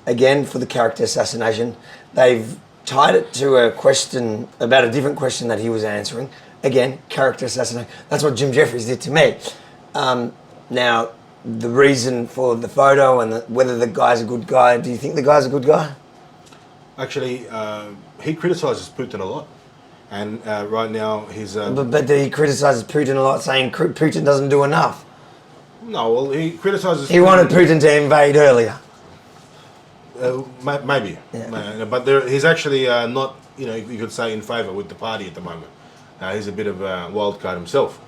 Speaker 1: again, for the character assassination. They've tied it to a question about a different question that he was answering. Again, character assassination. That's what Jim Jeffries did to me. Now, the reason for the photo and whether the guy's a good guy, do you think the guy's a good guy?
Speaker 3: Actually, he criticises Putin a lot. And right now he's...
Speaker 1: But he criticises Putin a lot, saying Putin doesn't do enough.
Speaker 3: No, well, he criticises...
Speaker 1: He wanted Putin to invade earlier.
Speaker 3: Maybe, yeah. But he's actually not, you could say, in favour with the party at the moment. He's a bit of a wild card himself.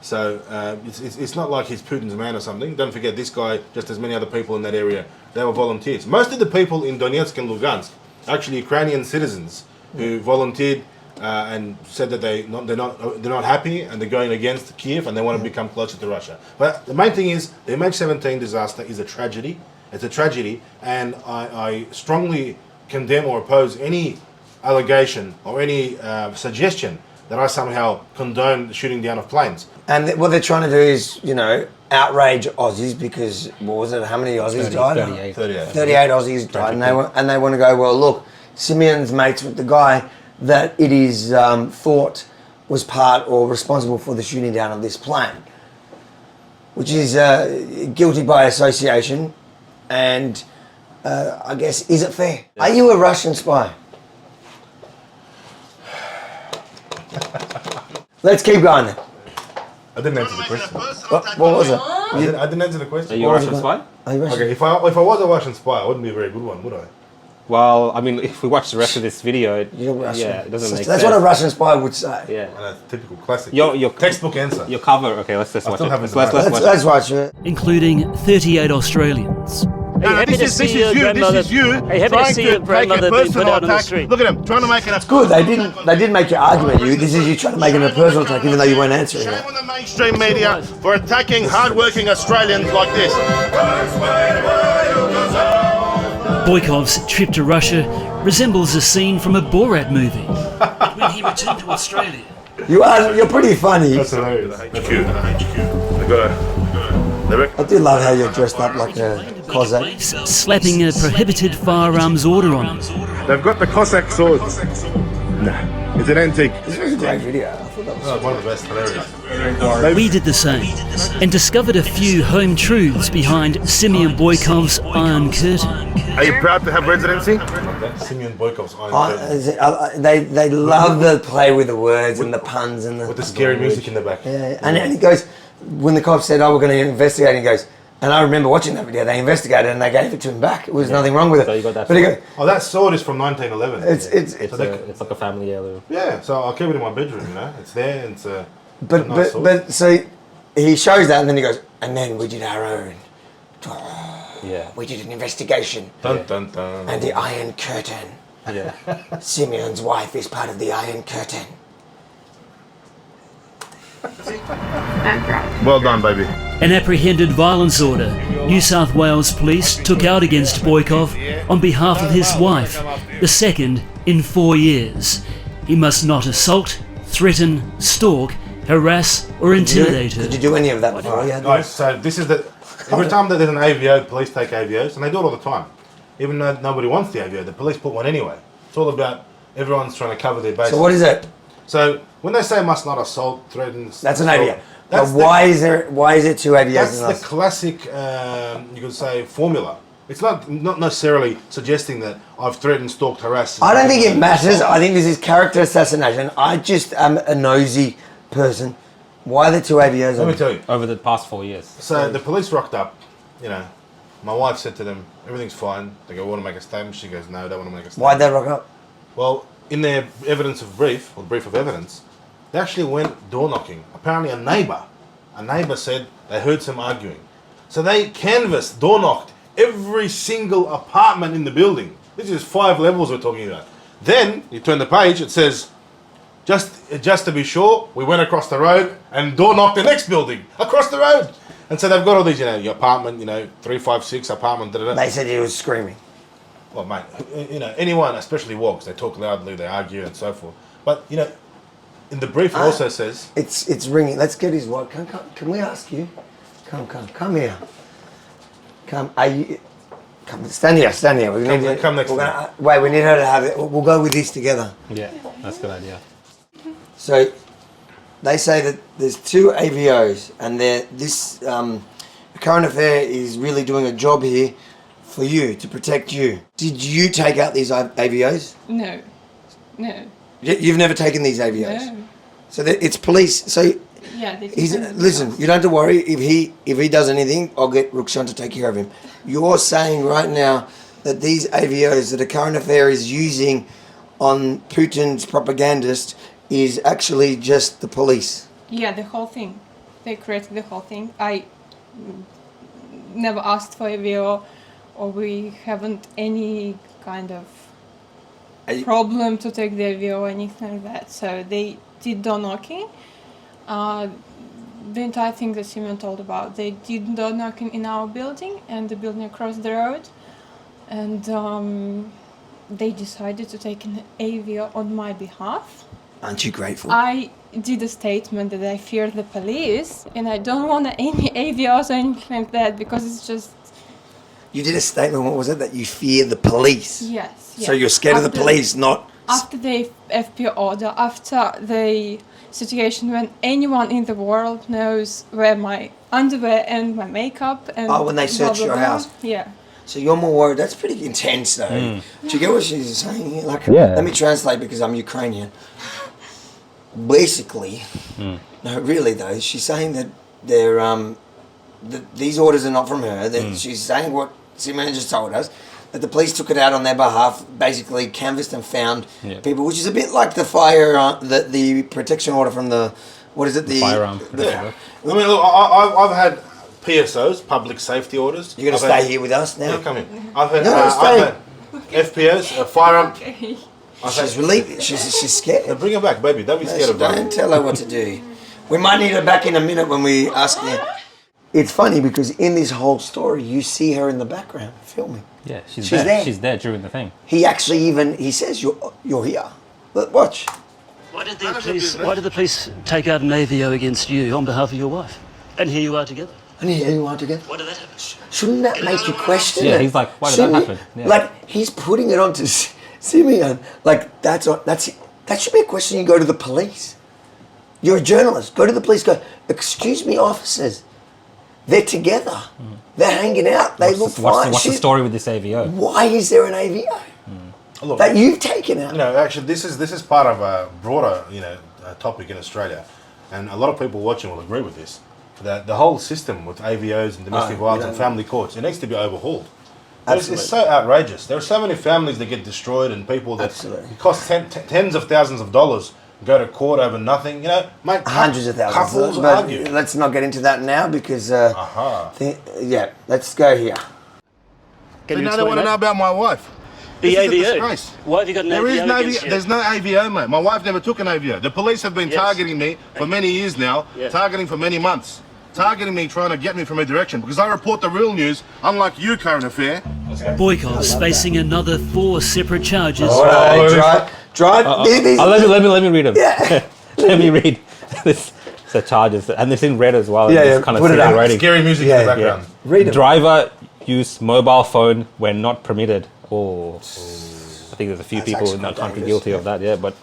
Speaker 3: So it's not like he's Putin's man or something. Don't forget, this guy, just as many other people in that area, they were volunteers. Most of the people in Donetsk and Lugansk are actually Ukrainian citizens who volunteered and said that they're not happy and they're going against Kiev and they want to become closer to Russia. But the main thing is, the MH17 disaster is a tragedy. It's a tragedy, and I strongly condemn or oppose any allegation or any suggestion that I somehow condone the shooting down of planes.
Speaker 1: And what they're trying to do is, outrage Aussies because, what was it, how many Aussies died? 38 Aussies died, and they want to go, well, look, Simeon's mates with the guy that it is thought was part or responsible for the shooting down of this plane, which is guilty by association. And I guess, is it fair? Are you a Russian spy? Let's keep going then.
Speaker 3: I didn't answer the question.
Speaker 1: What was it?
Speaker 3: I didn't answer the question.
Speaker 2: Are you a Russian spy?
Speaker 1: Are you Russian?
Speaker 3: Okay, if I was a Russian spy, I wouldn't be a very good one, would I?
Speaker 2: Well, I mean, if we watch the rest of this video, it doesn't make sense.
Speaker 1: That's what a Russian spy would say.
Speaker 2: Yeah.
Speaker 3: And a typical classic.
Speaker 2: Your
Speaker 3: textbook answer.
Speaker 2: Your cover. Okay, let's watch
Speaker 3: still
Speaker 2: it.
Speaker 3: haven't
Speaker 2: Let's
Speaker 3: done
Speaker 2: watch it.
Speaker 1: Let's watch it.
Speaker 6: including 38 Australians.
Speaker 5: No, this is you trying to make a personal attack. Look at him, trying to make it a
Speaker 1: Good. They didn't make your argument. This is you trying to make it a personal attack, even though you weren't answering
Speaker 5: shame
Speaker 1: it.
Speaker 5: on the mainstream media for attacking hard-working Australians like this.
Speaker 6: Boykov's trip to Russia resembles a scene from a Borat movie. When he returned to Australia,
Speaker 1: You're pretty funny.
Speaker 3: That's hilarious.
Speaker 5: HQ. They got a...
Speaker 1: I do love how you're dressed up like a Cossack.
Speaker 6: slapping a prohibited firearms order on him.
Speaker 5: They've got the Cossack swords. Nah, it's an antique.
Speaker 1: This was a great video. I thought that was
Speaker 3: One of the best, hilarious.
Speaker 6: We did the same and discovered a few home truths behind Simeon Boykov's Iron Curtain.
Speaker 5: Are you proud to have residency?
Speaker 3: Simeon Boykov's Iron Curtain.
Speaker 1: they love the play with the words and the puns and
Speaker 3: With the scary music in the back.
Speaker 1: Yeah, and he goes, when the cops said, "Oh, we're going to investigate," he goes, and I remember watching that video. They investigated and they gave it to him back. It was nothing wrong with it.
Speaker 2: So you got that
Speaker 1: but he goes,
Speaker 3: Oh, that sword is from 1911.
Speaker 2: It's like a family heirloom.
Speaker 3: Yeah, so I'll keep it in my bedroom, you know. It's there, and it's a nice sword.
Speaker 1: but so he shows that, and then he goes, and then we did our own.
Speaker 2: Yeah.
Speaker 1: We did an investigation,
Speaker 3: Dun, dun, dun.
Speaker 1: and the Iron Curtain.
Speaker 2: Yeah.
Speaker 1: Simeon's wife is part of the Iron Curtain.
Speaker 5: Well done, baby.
Speaker 6: An apprehended violence order New South Wales police took out against Boykov on behalf of his wife, the second in 4 years. He must not assault, threaten, stalk, harass or intimidate her.
Speaker 1: Did you do any of that before? Yeah.
Speaker 3: Guys, so this is the... Every time that there's an AVO, police take AVOs, and they do it all the time. Even though nobody wants the AVO, the police put one anyway. It's all about everyone's trying to cover their bases.
Speaker 1: So what is it?
Speaker 3: So when they say must not assault, threaten...
Speaker 1: That's an
Speaker 3: assault,
Speaker 1: AVO. But why is it two AVOs?
Speaker 3: That's
Speaker 1: in
Speaker 3: the
Speaker 1: us?
Speaker 3: classic, you could say, formula. It's not necessarily suggesting that I've threatened, stalked, harassed...
Speaker 1: I don't think it matters. I think this is character assassination. I just am a nosy person. Why are there two AVOs?
Speaker 3: Let me tell you.
Speaker 2: Over the past 4 years.
Speaker 3: So the police rocked up, you know. My wife said to them, everything's fine. They go, want to make a statement? She goes, no, don't want to make a statement.
Speaker 1: Why'd they rock up?
Speaker 3: Well, in their evidence of brief, or brief of evidence, they actually went door knocking. Apparently a neighbour said they heard some arguing. So they canvassed, door knocked every single apartment in the building. This is 5 levels we're talking about. Then, you turn the page, it says, just to be sure, we went across the road and door knocked the next building, across the road. And so they've got all these, you know, your apartment, you know, 356 apartment, da-da-da.
Speaker 1: They said he was screaming.
Speaker 3: Well, mate, you know, anyone, especially wogs, they talk loudly, they argue and so forth. But, you know, in the brief it also says...
Speaker 1: It's ringing. Let's get his wife. Can we ask you? Come here. Come, stand here. We need
Speaker 3: Come next time.
Speaker 1: Wait, we need her to have it. We'll go with this together.
Speaker 2: Yeah, that's a good idea.
Speaker 1: So, they say that there's 2 AVOs, and this current affair is really doing a job here for you, to protect you. Did you take out these AVOs?
Speaker 8: No.
Speaker 1: You've never taken these AVOs?
Speaker 8: No.
Speaker 1: So it's police. So
Speaker 8: Yeah,
Speaker 1: listen, you don't have to worry. If he does anything, I'll get Rukshan to take care of him. You're saying right now that these AVOs that a current affair is using on Putin's propagandist is actually just the police.
Speaker 8: Yeah, the whole thing. They created the whole thing. I never asked for a video, or we haven't any kind of problem to take the video or anything like that. So they did door knocking. The entire thing that Simeon told about, they did door knocking in our building and the building across the road, and they decided to take an AVO on my behalf.
Speaker 1: Aren't you grateful?
Speaker 8: I did a statement that I fear the police and I don't want any AVOs or anything like that, because it's just...
Speaker 1: You did a statement, what was it? That you fear the police?
Speaker 8: Yes.
Speaker 1: So you're scared of the police, not...
Speaker 8: After the FP order, after the situation when anyone in the world knows where my underwear and my makeup and...
Speaker 1: Oh, when they search your house?
Speaker 8: Yeah.
Speaker 1: So you're more worried. That's pretty intense, though. Do you get what she's saying here? Like,
Speaker 2: Yeah.
Speaker 1: Let me translate because I'm Ukrainian. Basically, no, really though, she's saying that they're that these orders are not from her. That she's saying what Simeon just told us, that the police took it out on their behalf, basically canvassed and found
Speaker 2: Yeah.
Speaker 1: people, which is a bit like the fire, the protection order from the, what is it? The
Speaker 2: firearm.
Speaker 3: Yeah. I mean, look, I've had PSOs, public safety orders.
Speaker 1: You're going to stay here with us now?
Speaker 3: Yeah, come in. I've had,
Speaker 1: No,
Speaker 3: I've had FPOs, firearm.
Speaker 8: Okay.
Speaker 1: She's relieved. She's scared.
Speaker 3: Yeah, bring her back, baby. Don't be scared of
Speaker 1: Don't
Speaker 3: her.
Speaker 1: tell her what to do. We might need her back in a minute when we ask her. It's funny because in this whole story, you see her in the background filming.
Speaker 2: Yeah, she's
Speaker 1: She's
Speaker 2: there.
Speaker 1: there.
Speaker 2: She's there during the thing.
Speaker 1: He actually he says you're here. Look, watch.
Speaker 6: Why did the police take out an AVO against you on behalf of your wife? And here you are together.
Speaker 1: And here you are together.
Speaker 6: Why did that happen?
Speaker 1: Shouldn't that make you question
Speaker 2: Yeah,
Speaker 1: it?
Speaker 2: he's like, why did
Speaker 1: Shouldn't
Speaker 2: that
Speaker 1: you-
Speaker 2: happen? Yeah.
Speaker 1: Like he's putting it onto Simeon. Like that should be a question you go to the police. You're a journalist. Go to the police. Go. Excuse me, officers. They're together. They're hanging out. They look fine.
Speaker 2: What's the story with this AVO?
Speaker 1: Why is there an AVO
Speaker 3: Look,
Speaker 1: that you've taken out?
Speaker 3: you know, actually, this is part of a broader, topic in Australia, and a lot of people watching will agree with this. That the whole system with AVOs and domestic violence and family courts, it needs to be overhauled. It's so outrageous. There are so many families that get destroyed and people that it costs tens of thousands of dollars go to court over nothing. You know, mate,
Speaker 1: Hundreds of thousands.
Speaker 3: couples
Speaker 1: But
Speaker 3: argue.
Speaker 1: let's not get into that now because
Speaker 3: Aha.
Speaker 1: let's go here.
Speaker 3: But now they want to know about my wife.
Speaker 6: The
Speaker 3: This is a
Speaker 6: AVO.
Speaker 3: disgrace.
Speaker 6: Why have you got an
Speaker 3: There is
Speaker 6: AVO
Speaker 3: no
Speaker 6: against you?
Speaker 3: there's no AVO, mate. My wife never took an AVO. The police have been
Speaker 6: Yes.
Speaker 3: targeting me for many years now,
Speaker 6: Yeah.
Speaker 3: targeting for many months, targeting me, trying to get me from a direction because I report the real news, unlike you, Current Affair.
Speaker 6: Boykov's facing another 4 separate charges.
Speaker 1: All right, drive.
Speaker 2: Let me read them.
Speaker 1: Yeah.
Speaker 2: Let me read this. The charges, and it's in red as well.
Speaker 1: Yeah,
Speaker 2: It's
Speaker 1: yeah,
Speaker 2: kind of
Speaker 1: put it up.
Speaker 2: rating.
Speaker 3: Scary music in the background.
Speaker 1: Read it.
Speaker 2: Driver use mobile phone when not permitted. Oh, I think there's a few
Speaker 1: That's
Speaker 2: people in
Speaker 1: actually
Speaker 2: that country
Speaker 1: dangerous.
Speaker 2: guilty of that. Yeah, but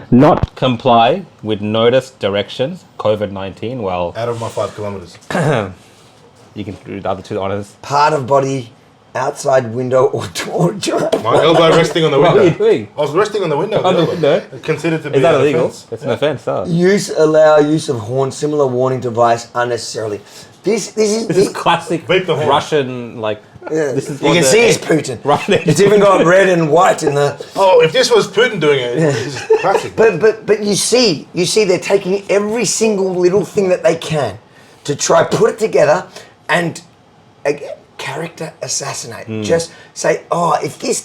Speaker 2: not comply with notice directions. COVID-19. Well,
Speaker 3: Out of my 5 kilometers.
Speaker 2: you can do the other 2 honors.
Speaker 1: Part of body, outside window or door.
Speaker 3: My elbow resting on the window.
Speaker 2: What are you doing?
Speaker 3: I was resting on the window.
Speaker 2: On the
Speaker 3: elbow.
Speaker 2: window?
Speaker 3: Considered to be
Speaker 2: Is that
Speaker 3: an
Speaker 2: illegal?
Speaker 3: offence.
Speaker 2: It's an offence. Oh.
Speaker 1: Allow use of horn, similar warning device unnecessarily. This
Speaker 2: This is classic
Speaker 3: Beep the horn.
Speaker 2: Russian, like, this is
Speaker 1: you
Speaker 2: what
Speaker 1: can
Speaker 2: the-
Speaker 1: see it's Putin.
Speaker 2: Right.
Speaker 1: It's even got red and white in the.
Speaker 3: Oh, if this was Putin doing it, this is classic.
Speaker 1: But you see they're taking every single little thing that they can to try put it together and character assassinate. Just say, oh, if this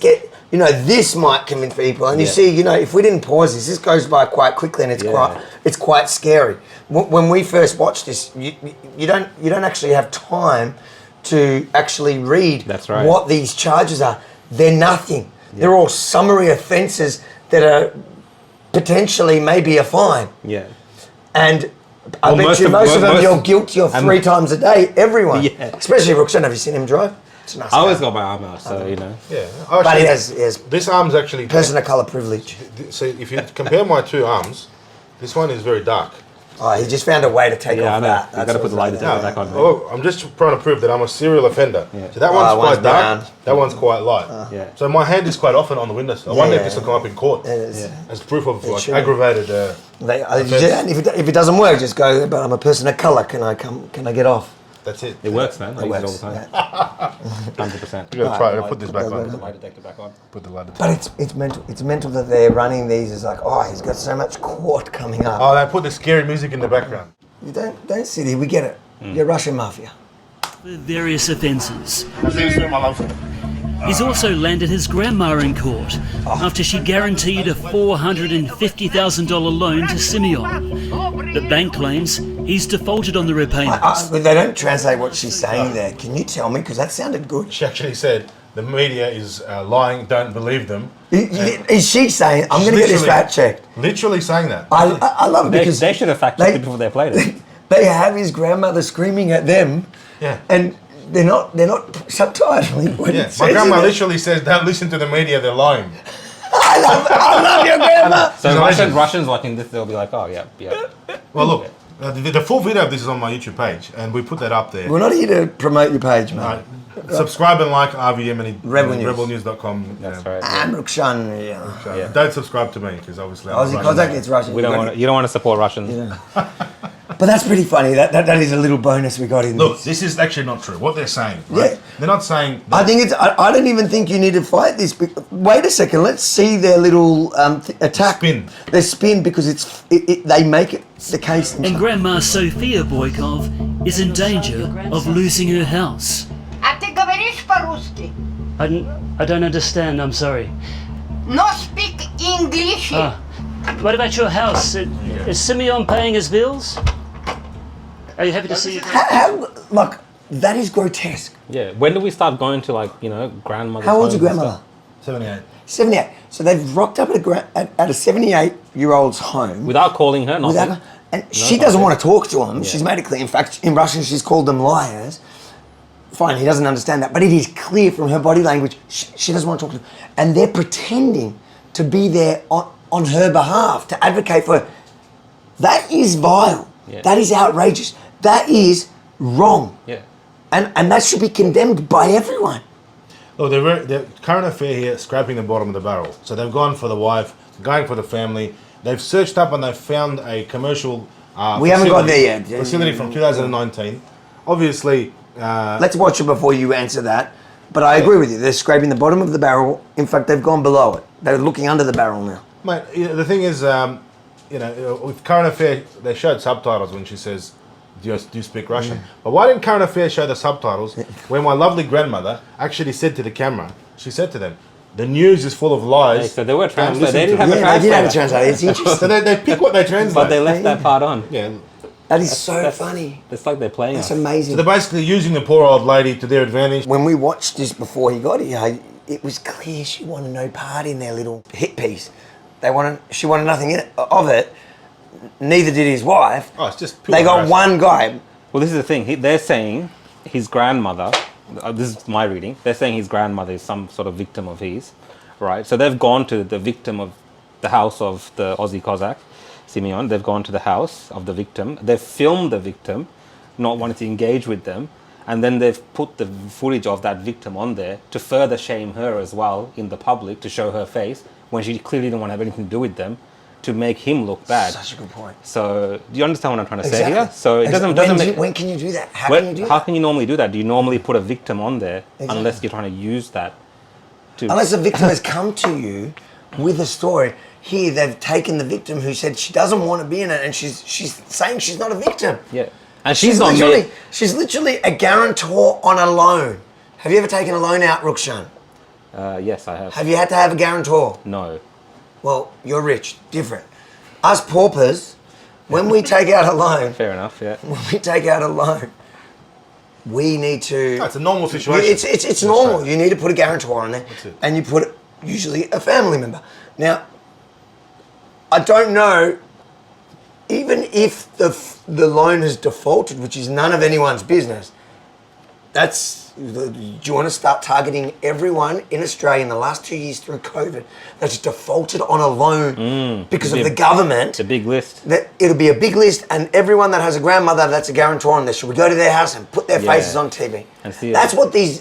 Speaker 1: this might convince people. And you see, if we didn't pause this goes by quite quickly and it's quite scary. When we first watched this, you don't actually have time to actually read
Speaker 2: That's right.
Speaker 1: what these charges are. They're nothing. Yeah. They're all summary offences that are potentially maybe a fine.
Speaker 2: Yeah.
Speaker 1: And I bet you most of them you're guilty of 3 times a day. Everyone.
Speaker 2: Yeah.
Speaker 1: Especially Ruxan. Have you seen him drive? It's a nice
Speaker 2: I always
Speaker 1: guy.
Speaker 2: got my arm out, so you know.
Speaker 3: Yeah.
Speaker 1: But he has
Speaker 3: This arm's actually...
Speaker 1: person of colour privilege.
Speaker 3: So if you compare my 2 arms, this one is very dark.
Speaker 1: Oh, he just found a way to take
Speaker 2: Yeah, I
Speaker 1: off
Speaker 2: know.
Speaker 1: that.
Speaker 2: You got to put the light
Speaker 3: No,
Speaker 2: back on.
Speaker 3: oh, I'm just trying to prove that I'm a serial offender.
Speaker 2: Yeah.
Speaker 3: So that one's
Speaker 1: one's
Speaker 3: quite dark,
Speaker 1: brown.
Speaker 3: that one's quite light.
Speaker 2: Yeah.
Speaker 3: So my hand is quite often on the windowsill. I wonder if this will come up in court
Speaker 1: It is.
Speaker 3: as proof of like,
Speaker 1: should.
Speaker 3: aggravated...
Speaker 1: And if it doesn't work, just go, but I'm a person of colour. Can I get off?
Speaker 3: That's it.
Speaker 2: It works, man. I use it all
Speaker 1: works,
Speaker 2: the time. 100%.
Speaker 3: We're gonna try to put this back
Speaker 1: Put
Speaker 3: on.
Speaker 2: The lie detector back on.
Speaker 3: Put the light.
Speaker 1: But it's mental. It's mental that they're running these as like, oh, he's got so much court coming up.
Speaker 3: Oh, they put the scary music in the background.
Speaker 1: You don't sit here. We get it. You're Russian mafia.
Speaker 6: With various offences.
Speaker 3: See you soon, my love.
Speaker 6: He's also landed his grandma in court after she guaranteed a $450,000 loan to Simeon. The bank claims he's defaulted on the repayments.
Speaker 1: They don't translate what she's saying there. Can you tell me? Because that sounded good.
Speaker 3: She actually said the media is lying. Don't believe them.
Speaker 1: Is she saying, I'm going to get this fact checked?
Speaker 3: Literally saying that.
Speaker 1: I love it
Speaker 2: They
Speaker 1: because
Speaker 2: should have fact checked it before they played it.
Speaker 1: they have his grandmother screaming at them.
Speaker 3: Yeah.
Speaker 1: And they're not subtitling what
Speaker 3: Yeah,
Speaker 1: it says.
Speaker 3: my grandma
Speaker 1: in it.
Speaker 3: literally says, "Don't listen to the media; they're lying."
Speaker 1: I love your grandma.
Speaker 2: So
Speaker 3: She's amazing.
Speaker 2: Russians watching this, they'll be like, oh, yeah.
Speaker 3: Well, look, the full video of this is on my YouTube page, and we put that up there.
Speaker 1: We're not here to promote your page, mate.
Speaker 3: Subscribe and like Yemini,
Speaker 1: Rebel News.
Speaker 3: rebelnews.com.
Speaker 2: That's right.
Speaker 1: And Ruxan, yeah.
Speaker 2: Yeah.
Speaker 3: Don't subscribe to me because obviously I'm
Speaker 1: Aussie
Speaker 3: Russian.
Speaker 1: Cossack, it's Russian.
Speaker 2: You don't want to support Russians.
Speaker 1: Yeah. But that's pretty funny. That is a little bonus we got in
Speaker 3: Look, this is actually not true. What they're saying, right?
Speaker 1: Yeah.
Speaker 3: They're not saying...
Speaker 1: I think it's... I don't even think you need to fight this. Wait a second. Let's see their little attack.
Speaker 3: Spin.
Speaker 1: Their spin, because they make it the case.
Speaker 6: And Grandma Sofia Boykov is in danger of losing her house.
Speaker 9: А ты говоришь по-русски?
Speaker 6: I don't understand, I'm sorry.
Speaker 9: No speak English.
Speaker 6: What about your house? Is Simeon paying his bills? Are you happy to see you?
Speaker 1: Like, that is grotesque.
Speaker 2: Yeah. When do we start going to, like, you know, grandmother's
Speaker 1: How old's your
Speaker 2: homes and
Speaker 1: grandmother?
Speaker 2: stuff?
Speaker 3: 78.
Speaker 1: 78. So they've rocked up at a 78-year-old's home.
Speaker 2: Without calling her, nothing.
Speaker 1: And she doesn't want to talk to them. She's made it clear. In fact, in Russian, she's called them liars. Fine, he doesn't understand that. But it is clear from her body language, she doesn't want to talk to them. And they're pretending to be there on her behalf, to advocate for her. That is vile.
Speaker 2: Yeah.
Speaker 1: That is outrageous. That is wrong.
Speaker 2: Yeah.
Speaker 1: And that should be condemned by everyone.
Speaker 3: Look, the current affair here, scraping the bottom of the barrel. So they've gone for the wife, going for the family. They've searched up and they've found a commercial
Speaker 1: We haven't got there yet.
Speaker 3: Facility from 2019. Obviously...
Speaker 1: Let's watch it before you answer that. But I agree with you. They're scraping the bottom of the barrel. In fact, they've gone below it. They're looking under the barrel now.
Speaker 3: Mate, the thing is, with Current Affair, they showed subtitles when she says, do you speak Russian? But why didn't Current Affair show the subtitles when my lovely grandmother actually said to the camera, she said to them, the news is full of lies.
Speaker 2: Yeah, so they were translated.
Speaker 3: They
Speaker 2: didn't have a
Speaker 1: They did have a
Speaker 2: translator.
Speaker 1: translator. It's interesting.
Speaker 3: So they pick what they translate.
Speaker 2: But they left that part on.
Speaker 3: Yeah.
Speaker 1: That is so funny.
Speaker 2: It's like they're playing
Speaker 1: That's
Speaker 2: us.
Speaker 1: amazing.
Speaker 3: So they're basically using the poor old lady to their advantage.
Speaker 1: When we watched this before he got here, it was clear she wanted no part in their little hit piece. She wanted nothing of it. Neither did his wife.
Speaker 3: Oh, it's just pure
Speaker 1: They got
Speaker 3: harassment.
Speaker 1: one guy.
Speaker 2: Well, this is the thing. They're saying his grandmother, this is my reading, they're saying his grandmother is some sort of victim of his, right? So they've gone to the victim of the house of the Aussie Cossack, Simeon. They've gone to the house of the victim. They've filmed the victim, not wanting to engage with them. And then they've put the footage of that victim on there to further shame her as well in the public, to show her face when she clearly didn't want to have anything to do with them, to make him look bad.
Speaker 1: Such a good point.
Speaker 2: So do you understand what I'm trying to say
Speaker 1: Exactly.
Speaker 2: here? So it doesn't make...
Speaker 1: When can you do that? How
Speaker 2: Well,
Speaker 1: can you do
Speaker 2: how
Speaker 1: that?
Speaker 2: can you normally do that? Do you normally put a victim on there
Speaker 1: Exactly.
Speaker 2: unless you're trying to use that to...
Speaker 1: Unless the victim has come to you with a story. Here, they've taken the victim who said she doesn't want to be in it, and she's saying she's not a victim.
Speaker 2: Yeah. And she's not me.
Speaker 1: She's literally a guarantor on a loan. Have you ever taken a loan out, Rukshan?
Speaker 2: Yes, I have.
Speaker 1: Have you had to have a guarantor?
Speaker 2: No.
Speaker 1: Well, you're rich. Different. Us paupers, when we take out a loan,
Speaker 2: Fair enough, yeah.
Speaker 1: we need to...
Speaker 3: No, it's a normal situation.
Speaker 1: It's normal. You need to put a guarantor on there. And you put usually a family member. Now, I don't know, even if the loan has defaulted, which is none of anyone's business, do you want to start targeting everyone in Australia in the last 2 years through COVID that's defaulted on a loan because of the government?
Speaker 2: It's a big list.
Speaker 1: That it'll be a big list, and everyone that has a grandmother that's a guarantor on this, should we go to their house and put their faces on TV?
Speaker 2: And see
Speaker 1: That's what these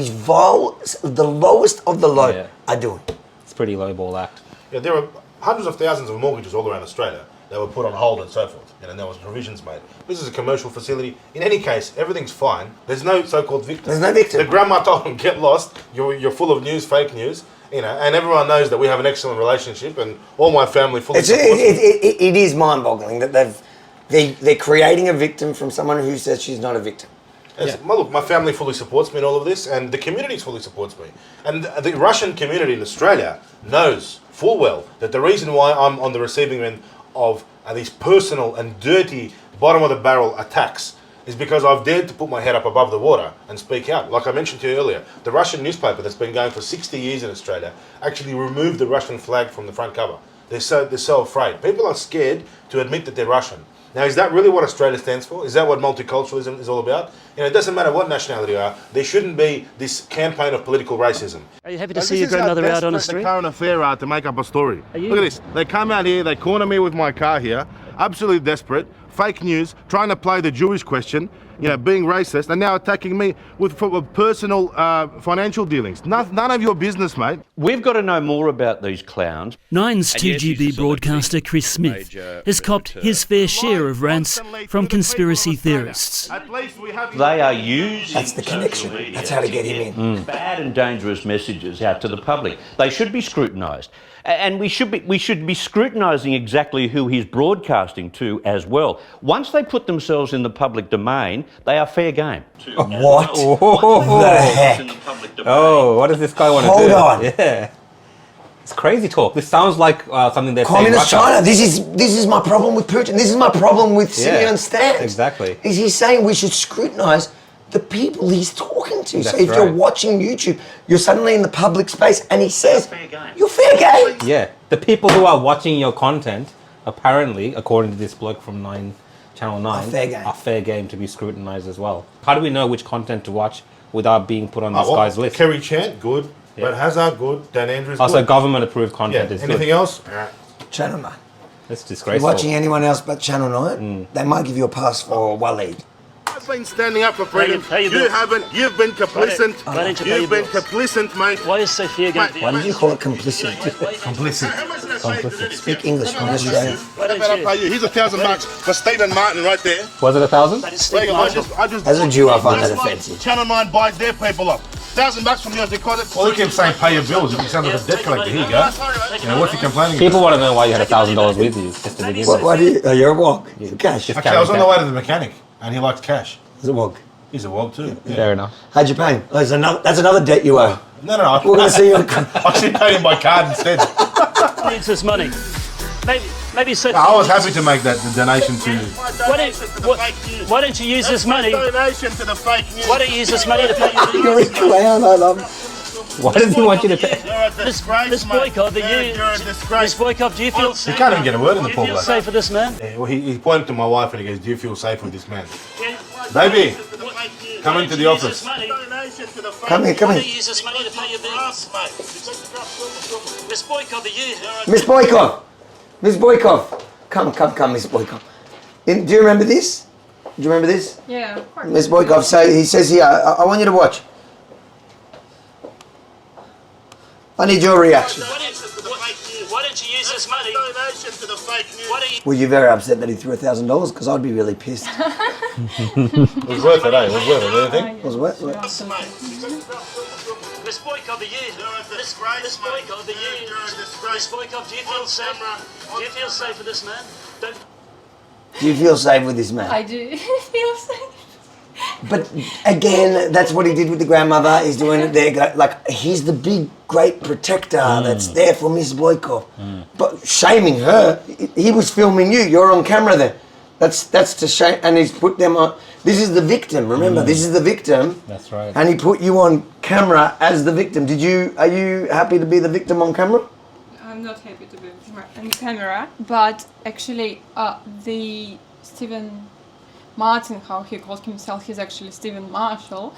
Speaker 1: vile, the lowest of the low are doing.
Speaker 2: It's a pretty low ball act.
Speaker 3: Yeah, there are hundreds of thousands of mortgages all around Australia that were put on hold and so forth, and there was provisions made. This is a commercial facility. In any case, everything's fine. There's no so-called victim.
Speaker 1: There's no victim.
Speaker 3: The grandma told them, get lost. You're full of news, fake news, and everyone knows that we have an excellent relationship, and all my family fully supports me.
Speaker 1: It is mind-boggling that they're creating a victim from someone who says she's not a victim.
Speaker 3: Well, look, my family fully supports me in all of this, and the community fully supports me. And the Russian community in Australia knows full well that the reason why I'm on the receiving end of these personal and dirty bottom-of-the-barrel attacks is because I've dared to put my head up above the water and speak out. Like I mentioned to you earlier, the Russian newspaper that's been going for 60 years in Australia actually removed the Russian flag from the front cover. They're so afraid. People are scared to admit that they're Russian. Now, is that really what Australia stands for? Is that what multiculturalism is all about? It doesn't matter what nationality you are. There shouldn't be this campaign of political racism.
Speaker 6: Are you happy to see your grandmother out on the street?
Speaker 5: The Current Affair are to make up a story. Look at this. They come out here, they corner me with my car here, absolutely desperate, fake news, trying to play the Jewish question. being racist, and now attacking me with personal financial dealings. None of your business, mate.
Speaker 10: We've got to know more about these clowns.
Speaker 6: Nine's 2GB broadcaster Chris Smith has copped his fair share of rants from conspiracy theorists.
Speaker 10: They are using...
Speaker 1: That's the connection. That's how to get him in.
Speaker 10: Bad and dangerous messages out to the public. They should be scrutinised. And we should be scrutinising exactly who he's broadcasting to as well. Once they put themselves in the public domain, they are fair game.
Speaker 1: What the heck?
Speaker 2: Oh, what does this guy want to do?
Speaker 1: Hold on.
Speaker 2: Yeah. It's crazy talk. This sounds like something they're saying.
Speaker 1: Communist China. This is my problem with Putin. This is my problem with Simeon's stance.
Speaker 2: Exactly.
Speaker 1: Is he's saying we should scrutinise the people he's talking to.
Speaker 2: That's
Speaker 1: so if you're watching YouTube, you're suddenly in the public space, and he says, "You're fair game."
Speaker 2: Yeah, the people who are watching your content, apparently, according to this bloke from Channel 9, are fair game to be scrutinised as well. How do we know which content to watch without being put on this guy's list?
Speaker 3: Kerry Chant, good. Brad Hazard, good. Dan Andrews, good.
Speaker 2: Also, government-approved content is
Speaker 3: Anything
Speaker 2: good.
Speaker 3: else?
Speaker 1: Channel 9.
Speaker 2: That's
Speaker 1: You're
Speaker 2: disgraceful.
Speaker 1: watching anyone else but Channel 9, they might give you a pass for Waleed.
Speaker 5: I've been standing up for freedom. You haven't. You've been complicit. You've been complicit, mate.
Speaker 11: Why is Sophia going?
Speaker 1: Why did you call it complicit?
Speaker 5: Complicit.
Speaker 1: Speak English from Australia.
Speaker 5: How about I pay you? Here's $1,000 for Stephen Martin right there.
Speaker 2: Was it 1,000?
Speaker 5: I just.
Speaker 1: As a Jew, I find that offensive.
Speaker 5: Channel 9 buys their people up. $1,000 from yours because it's.
Speaker 3: Well, look at him saying pay your bills. You sound like a debt collector. Here you go. What's he complaining about?
Speaker 2: People want to know why you had $1,000 with you, just to begin with.
Speaker 1: Why do you? You're a wog. Cash.
Speaker 3: Actually, I was on the way to the mechanic, and he likes cash.
Speaker 1: He's a wog.
Speaker 3: He's a wog too. Yeah.
Speaker 2: Fair enough.
Speaker 1: How'd you pay him? Oh, that's another debt you owe.
Speaker 3: No.
Speaker 1: We're going to see you.
Speaker 3: I should pay him by card instead.
Speaker 11: Needs this money. Maybe so.
Speaker 3: I was happy to make that donation to.
Speaker 11: Why don't you use this money?
Speaker 5: Donation to the fake news.
Speaker 11: Why don't you use this money to pay your
Speaker 1: You're a clown, I love.
Speaker 2: Why does he want you to pay?
Speaker 11: this boycott? This boycott. Do you feel?
Speaker 3: He can't even get a word in the poor
Speaker 11: Do you feel
Speaker 3: bloke.
Speaker 11: safe for this man?
Speaker 3: Yeah, well, he pointed to my wife and he goes, "Do you feel safe with this man?" Baby, come into the office.
Speaker 1: Come here.
Speaker 11: Why don't you use this money to pay your bills? Miss Boykov, are you?
Speaker 1: Miss Boykov. Come, Miss Boykov. Do you remember this? Do you remember this?
Speaker 8: Yeah, of course.
Speaker 1: Miss Boykov, he says here, I want you to watch. I need your reaction.
Speaker 11: Why don't you use this money?
Speaker 5: Donation to the fake news.
Speaker 1: Were you very upset that he threw $1,000? Because I'd be really pissed.
Speaker 3: It was worth it, eh? It was worth it, don't you think?
Speaker 1: It was what?
Speaker 11: Miss Boykov, are you? Miss Boykov, are you? Miss Boykov, do you feel safe? Do you feel safe with this man?
Speaker 1: Do you feel safe with this man?
Speaker 8: I do feel safe.
Speaker 1: But again, that's what he did with the grandmother. He's doing it there. Like, he's the big, great protector that's there for Miss Boykov. But shaming her, he was filming you. You're on camera there. That's to shame. And he's put them on. This is the victim. Remember, this is the victim.
Speaker 2: That's right.
Speaker 1: And he put you on camera as the victim. Are you happy to be the victim on camera?
Speaker 8: I'm not happy to be on camera, but actually, the Stephen Martin, how he called himself, he's actually Stephen Marshall.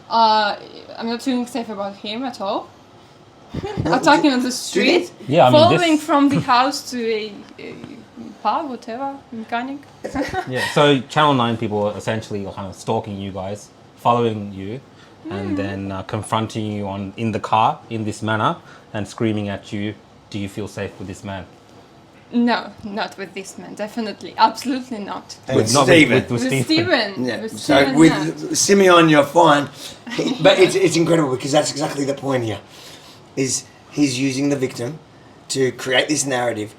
Speaker 8: I'm not feeling safe about him at all. Attacking on the street, following from the house to a pub, whatever, mechanic.
Speaker 2: Yeah, so Channel 9 people are essentially kind of stalking you guys, following you, and then confronting you in the car in this manner and screaming at you, do you feel safe with this man?
Speaker 8: No, not with this man, definitely, absolutely not.
Speaker 1: With Stephen.
Speaker 8: With Stephen.
Speaker 1: Yeah.
Speaker 8: With
Speaker 1: So
Speaker 8: Stephen,
Speaker 1: with Simeon, you're fine. But it's incredible because that's exactly the point here. Is he's using the victim to create this narrative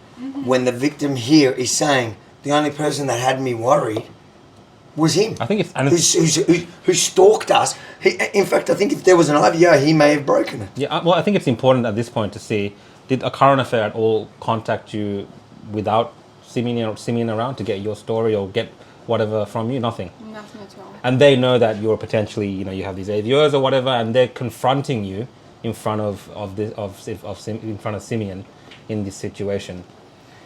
Speaker 1: when the victim here is saying the only person that had me worried was him.
Speaker 2: I think
Speaker 1: who stalked us. In fact, I think if there was an IVO, he may have broken it.
Speaker 2: Yeah, well, I think it's important at this point to see, did a current affair at all contact you without Simeon around to get your story or get whatever from you? Nothing.
Speaker 8: Nothing at all.
Speaker 2: And they know that you're potentially, you have these AVOs or whatever, and they're confronting you in front of Simeon in this situation.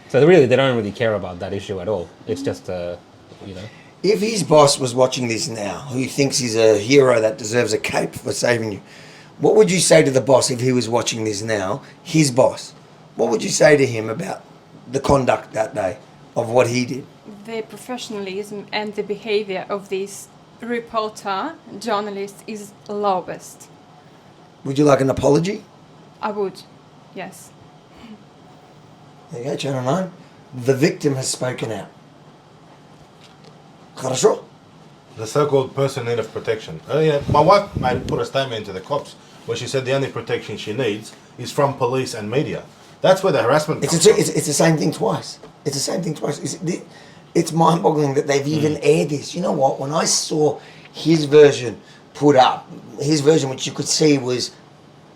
Speaker 2: So really, they don't really care about that issue at all. It's just
Speaker 1: If his boss was watching this now, who thinks he's a hero that deserves a cape for saving you, what would you say to the boss if he was watching this now, his boss? What would you say to him about the conduct that day of what he did?
Speaker 8: The professionalism and the behavior of these reporter, journalist is lowest.
Speaker 1: Would you like an apology?
Speaker 8: I would, yes.
Speaker 1: There you go, Channel 9. The victim has spoken out. Хорошо?
Speaker 3: The so-called person in need of protection. My wife put a statement into the cops where she said the only protection she needs is from police and media. That's where the harassment comes from.
Speaker 1: It's the same thing twice. It's the same thing twice. It's mind-boggling that they've even aired this. You know what? When I saw his version put up, his version, which you could see was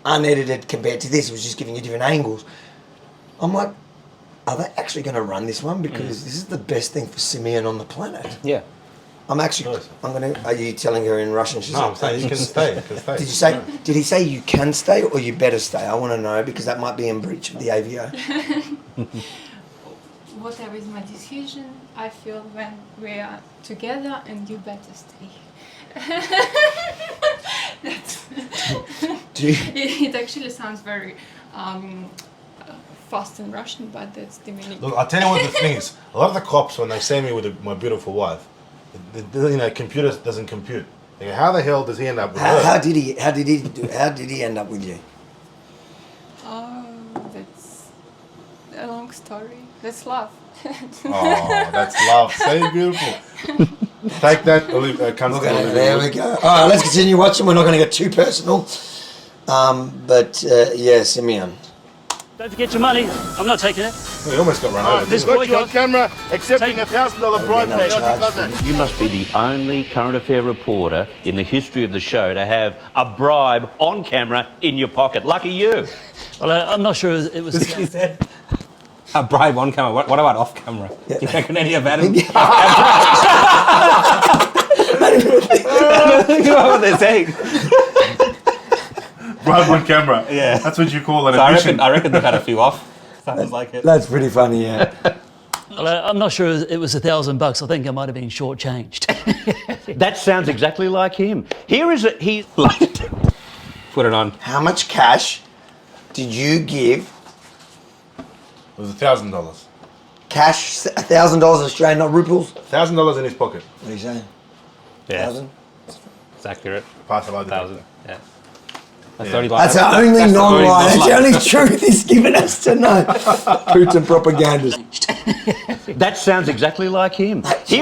Speaker 1: unedited compared to this, it was just giving you different angles. I'm like, are they actually going to run this one? Because this is the best thing for Simeon on the planet.
Speaker 2: Yeah.
Speaker 1: Are you telling her in Russian? She's
Speaker 3: no, I'm saying you can stay.
Speaker 1: Did he say you can stay or you better stay? I want to know because that might be in breach of the AVO.
Speaker 8: Whatever is my decision, I feel when we are together and you better stay. It actually sounds very fast in Russian, but that's the meaning.
Speaker 3: Look, I'll tell you what the thing is. A lot of the cops, when they see me with my beautiful wife, computer doesn't compute. They go, how the hell does he end up with her?
Speaker 1: How did he end up with you?
Speaker 8: Oh, that's a long story. That's love.
Speaker 3: Oh, that's love. So beautiful. Take that, Olivia.
Speaker 1: There we go. All right, let's continue watching. We're not going to get too personal. Simeon.
Speaker 12: Don't forget your money. I'm not taking it.
Speaker 3: We almost got run over.
Speaker 5: This got you on camera accepting $1,000 bribe pay.
Speaker 10: You must be the only current affair reporter in the history of the show to have a bribe on camera in your pocket. Lucky you.
Speaker 12: Well, I'm not sure it was.
Speaker 2: He said a bribe on camera. What about off camera? Yeah. Do you reckon any of that? Think about what they're saying.
Speaker 3: Bribe on camera.
Speaker 2: Yeah.
Speaker 3: That's what you call an
Speaker 2: admission. I reckon they've had a few off. Sounds like it.
Speaker 1: That's pretty funny, yeah.
Speaker 12: Well, I'm not sure it was $1,000. I think I might have been shortchanged.
Speaker 10: That sounds exactly like him. He's
Speaker 2: put it on.
Speaker 1: How much cash did you give?
Speaker 3: It was $1,000.
Speaker 1: Cash, $1,000 Australian, not rubles?
Speaker 3: $1,000 in his pocket.
Speaker 1: What are you saying?
Speaker 2: Yeah.
Speaker 1: 1,000?
Speaker 2: It's accurate.
Speaker 3: Pass it like
Speaker 2: 1,000. Yeah. That's
Speaker 1: That's the only non-lie. That's the only truth he's given us to know. Putin propaganda.
Speaker 10: That sounds exactly like him. He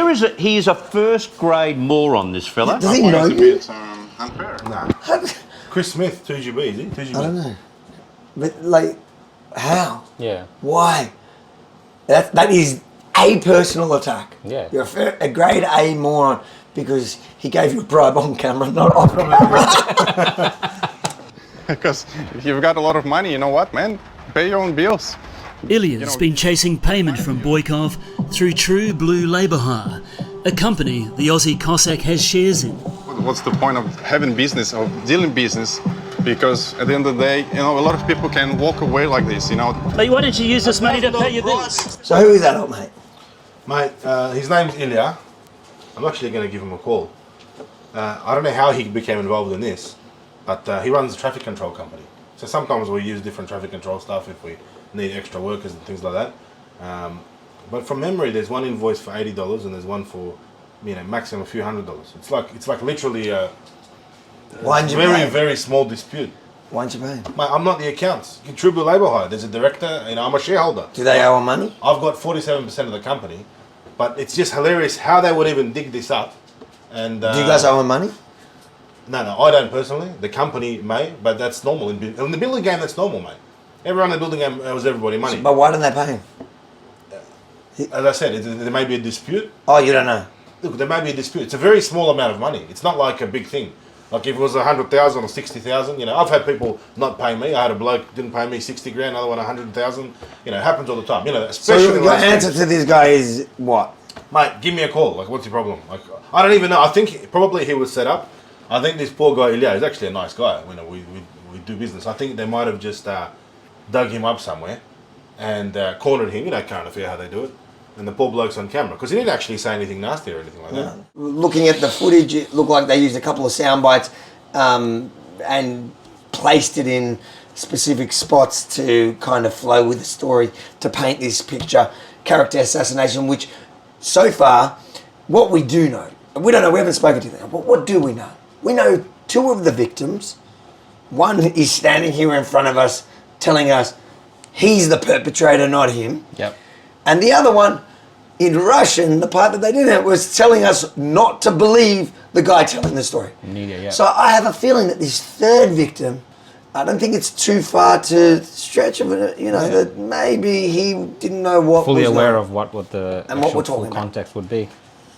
Speaker 10: is a first-grade moron, this fella.
Speaker 1: Does he know you?
Speaker 5: It's unfair.
Speaker 3: Nah. Chris Smith, 2GB, is he? 2GB.
Speaker 1: I don't know. But, how?
Speaker 2: Yeah.
Speaker 1: Why? That is a personal attack.
Speaker 2: Yeah.
Speaker 1: You're a grade A moron because he gave you a bribe on camera, not off camera.
Speaker 13: Because if you've got a lot of money, you know what, man? Pay your own bills.
Speaker 6: Ilya's been chasing payment from Boykov through True Blue Labour Hire, a company the Aussie Cossack has shares in.
Speaker 13: What's the point of having business, of dealing business? Because at the end of the day, a lot of people can walk away like this,
Speaker 12: But why don't you use this money to pay your bills?
Speaker 1: So who is that up, mate?
Speaker 3: Mate, his name's Ilya. I'm actually going to give him a call. I don't know how he became involved in this, but he runs a traffic control company. So sometimes we use different traffic control stuff if we need extra workers and things like that. But from memory, there's one invoice for $80 and there's one for, maximum a few $100s. It's like literally a very small dispute.
Speaker 1: Why don't you pay?
Speaker 3: Mate, I'm not the accounts. True Blue Labour Hire. There's a director, I'm a shareholder.
Speaker 1: Do they owe him money?
Speaker 3: I've got 47% of the company, but it's just hilarious how they would even dig this up. And
Speaker 1: do you guys owe him money?
Speaker 3: No, I don't personally. The company may, but that's normal. In the building game, that's normal, mate. Everyone in the building game owes everybody money.
Speaker 1: But why don't they pay him?
Speaker 3: As I said, there may be a dispute.
Speaker 1: Oh, you don't know?
Speaker 3: Look, there may be a dispute. It's a very small amount of money. It's not like a big thing. Like if it was 100,000 or 60,000, I've had people not pay me. I had a bloke didn't pay me 60 grand, another one 100,000. It happens all the time. Especially.
Speaker 1: So your answer to this guy is what?
Speaker 3: Mate, give me a call. What's your problem? I don't even know. I think probably he was set up. I think this poor guy Ilya is actually a nice guy. We do business. I think they might have just dug him up somewhere and cornered him. Current affair how they do it. And the poor bloke's on camera because he didn't actually say anything nasty or anything like that.
Speaker 1: Looking at the footage, it looked like they used a couple of sound bites and placed it in specific spots to kind of flow with the story to paint this picture, character assassination, which so far, what we do know we don't know, we haven't spoken to them, but what do we know? We know 2 of the victims. One is standing here in front of us telling us he's the perpetrator, not him.
Speaker 2: Yep.
Speaker 1: And the other one, in Russian, the part that they didn't have, was telling us not to believe the guy telling the story.
Speaker 2: Media, yeah.
Speaker 1: So I have a feeling that this 3rd victim, I don't think it's too far to stretch of it, that maybe he didn't know what
Speaker 2: fully
Speaker 1: was
Speaker 2: aware
Speaker 1: known.
Speaker 2: of what the
Speaker 1: And what we're
Speaker 2: full
Speaker 1: talking about.
Speaker 2: context would be.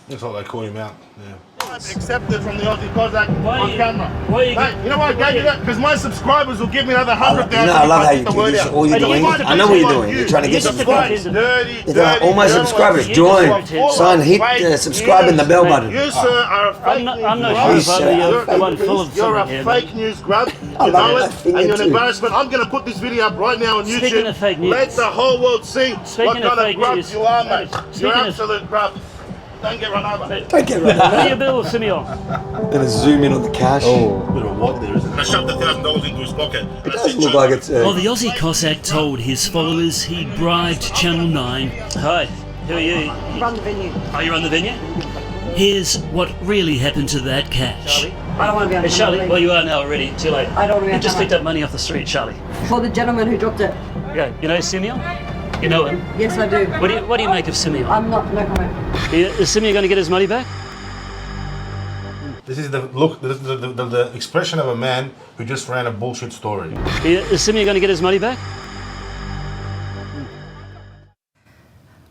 Speaker 3: Looks like they caught him out. Yeah.
Speaker 5: Accepted from the Aussie Cossack on camera.
Speaker 12: Why you
Speaker 5: Hey, you know what I gave you that? Because my subscribers will give me another 100,000.
Speaker 1: I love how you
Speaker 5: the
Speaker 1: do
Speaker 5: word
Speaker 1: this.
Speaker 5: out.
Speaker 1: All you're doing, I know what you're doing. You're trying to get subscribers. All my subscribers, join, son, hit subscribe and the bell button.
Speaker 5: You, sir, are a fake news.
Speaker 12: I'm not sure whether you're the one full of
Speaker 5: You're a
Speaker 12: something here.
Speaker 5: fake news grub. You know it, and you're an embarrassment. I'm going to put this video up right now on YouTube.
Speaker 12: Speaking of fake news.
Speaker 5: Let the whole world see what kind of grub you are, mate. You're absolute grub. Don't get run over.
Speaker 1: Don't get run over.
Speaker 12: Pay your bill, Simeon.
Speaker 1: Gonna zoom in on the cash.
Speaker 3: Oh, bit of a what there, isn't it?
Speaker 5: I shoved $1,000 into his pocket.
Speaker 1: It does look like it's...
Speaker 6: While the Aussie Cossack told his followers he bribed Channel 9,
Speaker 12: Hi, who are you?
Speaker 9: Run the venue.
Speaker 12: Oh, you run the venue?
Speaker 6: here's what really happened to that cash.
Speaker 12: Charlie?
Speaker 9: I don't want to be on
Speaker 12: Hey, Charlie, well, you are now already. Too late.
Speaker 9: I don't want to be
Speaker 12: You
Speaker 9: on
Speaker 12: just
Speaker 9: camera.
Speaker 12: picked up money off the street, Charlie.
Speaker 9: For the gentleman who dropped it.
Speaker 12: Yeah, you know Simeon? You know him?
Speaker 9: Yes, I do.
Speaker 12: What do you make of Simeon?
Speaker 9: I'm not, no comment.
Speaker 12: Is Simeon going to get his money back?
Speaker 3: This is the look, the expression of a man who just ran a bullshit story.
Speaker 12: Is Simeon going to get his money back?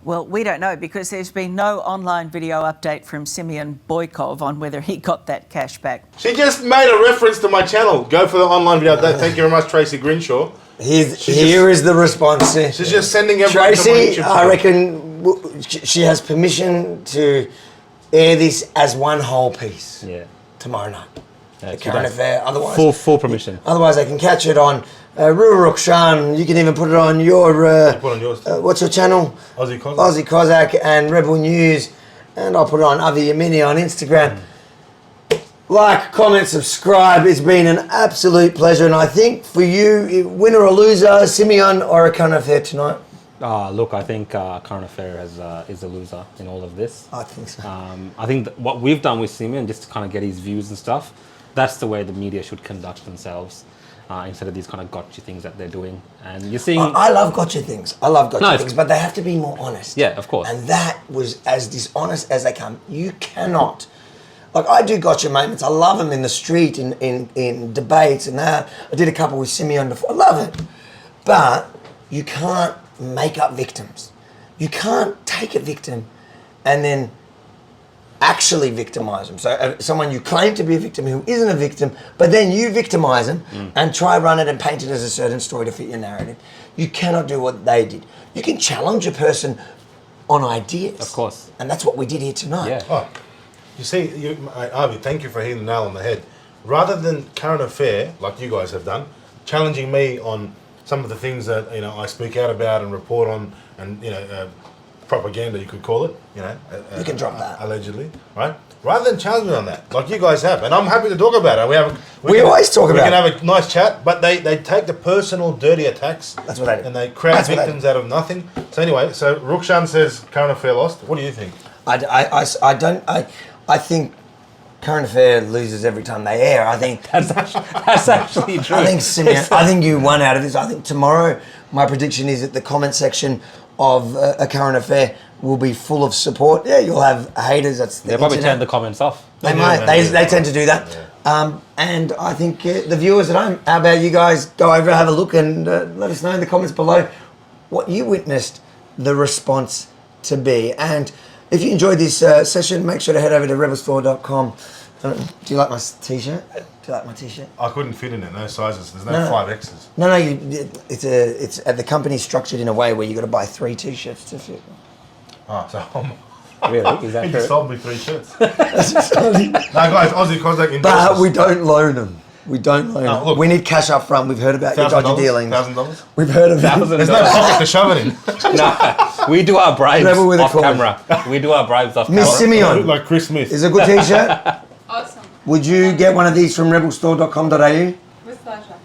Speaker 4: Well, we don't know because there's been no online video update from Simeon Boykov on whether he got that cash back.
Speaker 3: She just made a reference to my channel. Go for the online video update. Thank you very much, Tracy Grinshaw.
Speaker 1: Here is the response.
Speaker 3: She's just sending everyone to my
Speaker 1: Tracy,
Speaker 3: YouTube
Speaker 1: I reckon she has permission to air this as one whole piece.
Speaker 2: Yeah.
Speaker 1: Tomorrow night.
Speaker 2: Yeah,
Speaker 1: The current affair. Otherwise,
Speaker 2: full permission.
Speaker 1: Otherwise, they can catch it on Rural Rukshan. You can even put it on your.
Speaker 3: Put on yours too.
Speaker 1: What's your channel?
Speaker 3: Aussie Cossack.
Speaker 1: Aussie Cossack and Rebel News, and I'll put it on Avi Yemini on Instagram. Like, comment, subscribe. It's been an absolute pleasure, and I think for you, winner or loser, Simeon or a current affair tonight.
Speaker 2: Look, I think current affair is a loser in all of this.
Speaker 1: I think so.
Speaker 2: I think what we've done with Simeon, just to kind of get his views and stuff, that's the way the media should conduct themselves. Instead of these kind of gotcha things that they're doing. And you're seeing...
Speaker 1: I love gotcha things. I love gotcha things, but they have to be more honest.
Speaker 2: Yeah, of course.
Speaker 1: And that was as dishonest as they come. You cannot... Like, I do gotcha moments. I love them in the street, in debates and that. I did a couple with Simeon before. I love it. But you can't make up victims. You can't take a victim and then actually victimize them. So someone you claim to be a victim who isn't a victim, but then you victimize them and try run it and paint it as a certain story to fit your narrative. You cannot do what they did. You can challenge a person on ideas.
Speaker 2: Of course.
Speaker 1: And that's what we did here tonight.
Speaker 2: Yeah.
Speaker 3: Oh, you see, Avi, thank you for hitting the nail on the head. Rather than current affair, like you guys have done, challenging me on some of the things that I speak out about and report on, and propaganda, you could call it,
Speaker 1: you can drop that.
Speaker 3: Allegedly, right? Rather than challenge me on that, like you guys have, and I'm happy to talk about it.
Speaker 1: We always talk about it.
Speaker 3: We can have a nice chat, but they take the personal dirty attacks.
Speaker 1: That's what they do.
Speaker 3: And they crowd victims out of nothing. So anyway, so Rukshan says current affair lost. What do you think?
Speaker 1: I think current affair loses every time they air. I think
Speaker 2: that's actually true.
Speaker 1: I think Simeon, I think you won out of this. I think tomorrow, my prediction is that the comment section of a current affair will be full of support. Yeah, you'll have haters.
Speaker 2: They'll probably turn the comments off.
Speaker 1: They might. They tend to do that. Yeah. And I think the viewers at home, how about you guys go over, have a look, and let us know in the comments below what you witnessed the response to be. And if you enjoyed this session, make sure to head over to rebelstore.com. Do you like my t-shirt? Do you like my t-shirt?
Speaker 3: I couldn't fit in it. No sizes. There's no 5Xs.
Speaker 1: No. It's the company's structured in a way where you got to buy 3 t-shirts to fit.
Speaker 3: Oh, so
Speaker 2: really? Is that
Speaker 3: he
Speaker 2: true?
Speaker 3: just sold me 3 shirts. No, guys, Aussie Cossack endorses.
Speaker 1: But we don't loan them. We don't loan them.
Speaker 3: Look,
Speaker 1: We need cash up front. We've heard about your dodgy dealings.
Speaker 3: $1,000.
Speaker 1: We've heard of it.
Speaker 3: There's no pocket to shove it in.
Speaker 2: No, we do our bribes
Speaker 1: Rebel with a
Speaker 2: off
Speaker 1: call.
Speaker 2: camera. We do our bribes off
Speaker 1: Miss
Speaker 2: camera.
Speaker 3: You look
Speaker 1: Simeon,
Speaker 3: like Chris Smith.
Speaker 1: is a good t-shirt.
Speaker 8: Awesome.
Speaker 1: Would you get one of these from rebelstore.com.au?
Speaker 8: With pleasure.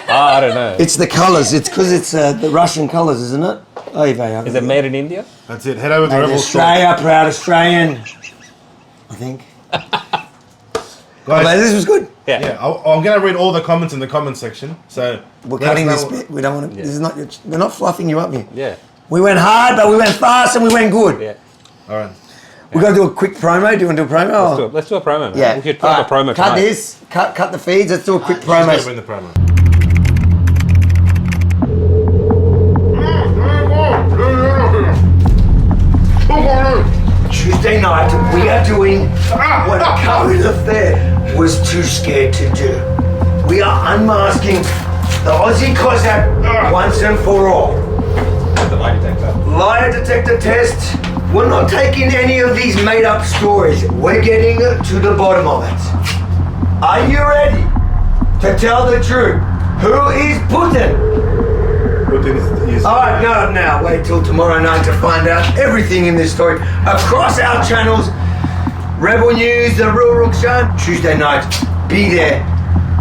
Speaker 2: I don't know.
Speaker 1: It's the colours. It's because it's the Russian colours, isn't it? Oh,
Speaker 2: Is it made in India?
Speaker 3: That's it. Head over to
Speaker 1: Made in
Speaker 3: Rebel Store.
Speaker 1: Australia, proud Australian. I think.
Speaker 3: Guys,
Speaker 1: man, this was good.
Speaker 3: Yeah, I'm going to read all the comments in the comment section. So
Speaker 1: we're cutting this bit. We don't want to. This is not. We're not fluffing you up here.
Speaker 2: Yeah.
Speaker 1: We went hard, but we went fast, and we went good.
Speaker 2: Yeah.
Speaker 3: All right.
Speaker 1: We're going to do a quick promo. Do you want to do a promo?
Speaker 2: Let's do a promo, man.
Speaker 1: Yeah.
Speaker 2: We should have a promo
Speaker 1: Cut
Speaker 2: tonight.
Speaker 1: this. Cut the feeds. Let's do a quick promo.
Speaker 3: She's going to bring the promo.
Speaker 1: Tuesday night, we are doing what a current affair was too scared to do. We are unmasking the Aussie Cossack once and for all. Lie detector test. We're not taking any of these made-up stories. We're getting to the bottom of it. Are you ready to tell the truth? Who is Putin?
Speaker 3: Putin is...
Speaker 1: Alright, no, now wait till tomorrow night to find out everything in this story across our channels. Rebel News, The Real Rukshan, Tuesday night. Be there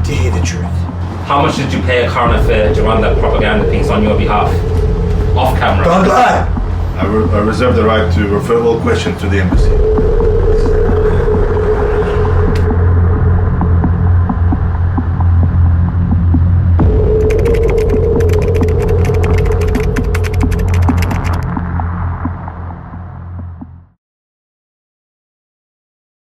Speaker 1: to hear the truth.
Speaker 2: How much did you pay a current affair to run that propaganda piece on your behalf? Off camera.
Speaker 1: Don't lie.
Speaker 5: I reserve the right to refer all questions to the embassy.